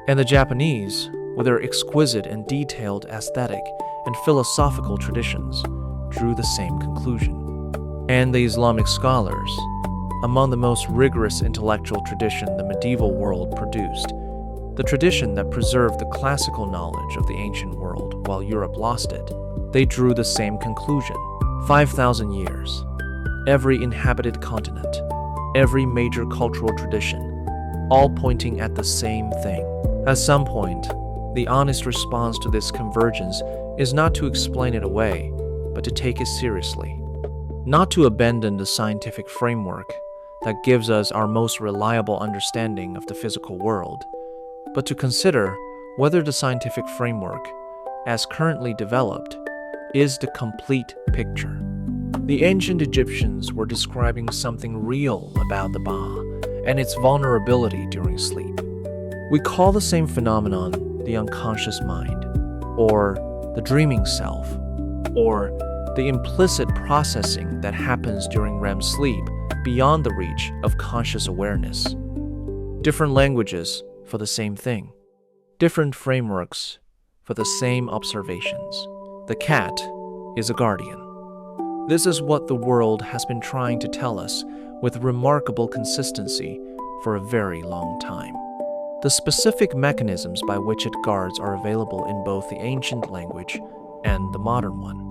And the Japanese, with their exquisite and detailed aesthetic and philosophical traditions, drew the same conclusion. And the Islamic scholars, among the most rigorous intellectual tradition the medieval world produced, the tradition that preserved the classical knowledge of the ancient world while Europe lost it, they drew the same conclusion. 5,000 years, every inhabited continent, every major cultural tradition, all pointing at the same thing. At some point, the honest response to this convergence is not to explain it away, but to take it seriously. Not to abandon the scientific framework that gives us our most reliable understanding of the physical world, but to consider whether the scientific framework, as currently developed, is the complete picture. The ancient Egyptians were describing something real about the Ba and its vulnerability during sleep. We call the same phenomenon the unconscious mind, or the dreaming self, or the implicit processing that happens during REM sleep beyond the reach of conscious awareness. Different languages for the same thing, different frameworks for the same observations. The cat is a guardian. This is what the world has been trying to tell us with remarkable consistency for a very long time. The specific mechanisms by which it guards are available in both the ancient language and the modern one.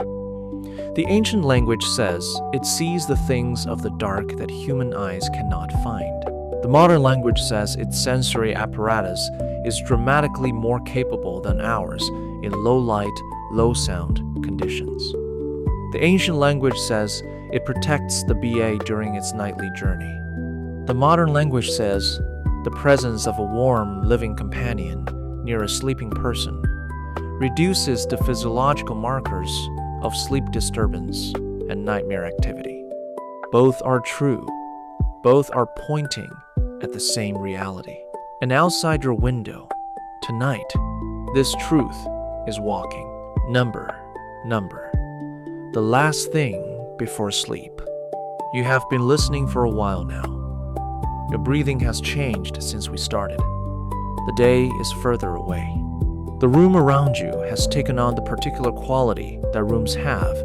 The ancient language says it sees the things of the dark that human eyes cannot find. The modern language says its sensory apparatus is dramatically more capable than ours in low light, low sound conditions. The ancient language says it protects the BA during its nightly journey. The modern language says the presence of a warm, living companion near a sleeping person reduces the physiological markers of sleep disturbance and nightmare activity. Both are true. Both are pointing at the same reality. And outside your window, tonight, this truth is walking. Number. The last thing before sleep. You have been listening for a while now. Your breathing has changed since we started. The day is further away. The room around you has taken on the particular quality that rooms have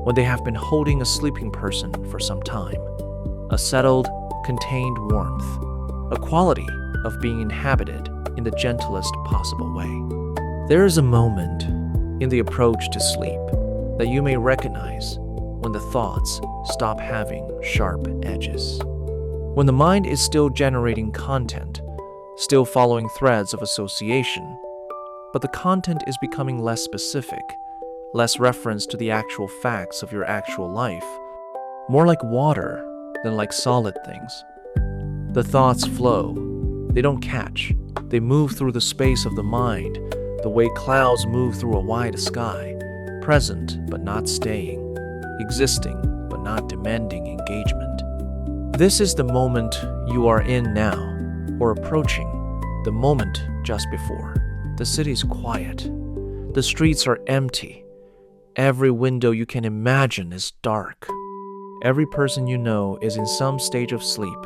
when they have been holding a sleeping person for some time. A settled, contained warmth. A quality of being inhabited in the gentlest possible way. There is a moment in the approach to sleep that you may recognize when the thoughts stop having sharp edges. When the mind is still generating content, still following threads of association, but the content is becoming less specific, less reference to the actual facts of your actual life, more like water than like solid things. The thoughts flow. They don't catch. They move through the space of the mind, the way clouds move through a wide sky, present but not staying, existing but not demanding engagement. This is the moment you are in now, or approaching, the moment just before. The city's quiet. The streets are empty. Every window you can imagine is dark. Every person you know is in some stage of sleep,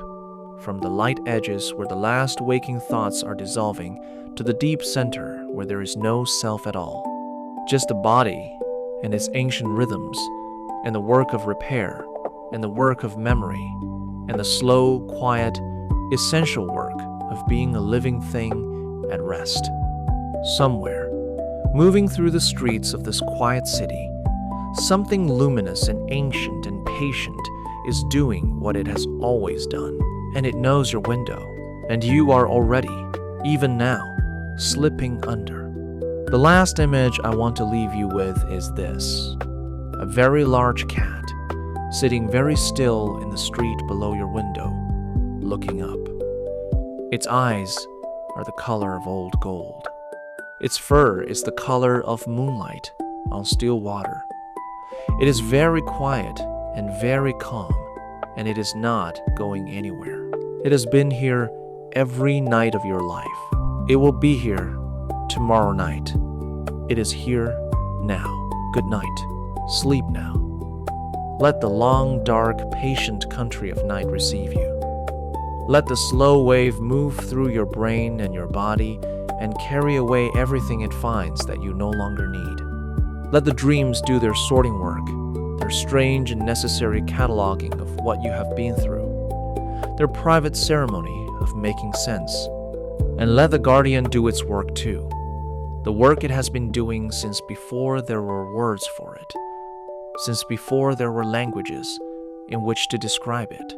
from the light edges where the last waking thoughts are dissolving to the deep center where there is no self at all. Just the body and its ancient rhythms, and the work of repair, and the work of memory, and the slow, quiet, essential work of being a living thing at rest. Somewhere, moving through the streets of this quiet city, something luminous and ancient and patient is doing what it has always done, and it knows your window, and you are already, even now, slipping under. The last image I want to leave you with is this: a very large cat sitting very still in the street below your window, looking up. Its eyes are the color of old gold. Its fur is the color of moonlight on still water. It is very quiet and very calm, and it is not going anywhere. It has been here every night of your life. It will be here tomorrow night. It is here now. Good night. Sleep now. Let the long, dark, patient country of night receive you. Let the slow wave move through your brain and your body and carry away everything it finds that you no longer need. Let the dreams do their sorting work, their strange and necessary cataloging of what you have been through, their private ceremony of making sense. And let the guardian do its work too, the work it has been doing since before there were words for it, since before there were languages in which to describe it,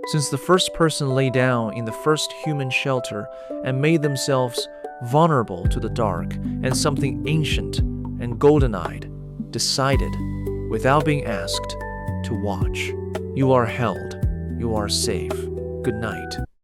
since the first person lay down in the first human shelter and made themselves vulnerable to the dark, and something ancient and golden-eyed decided, without being asked, to watch. You are held. You are safe. Good night.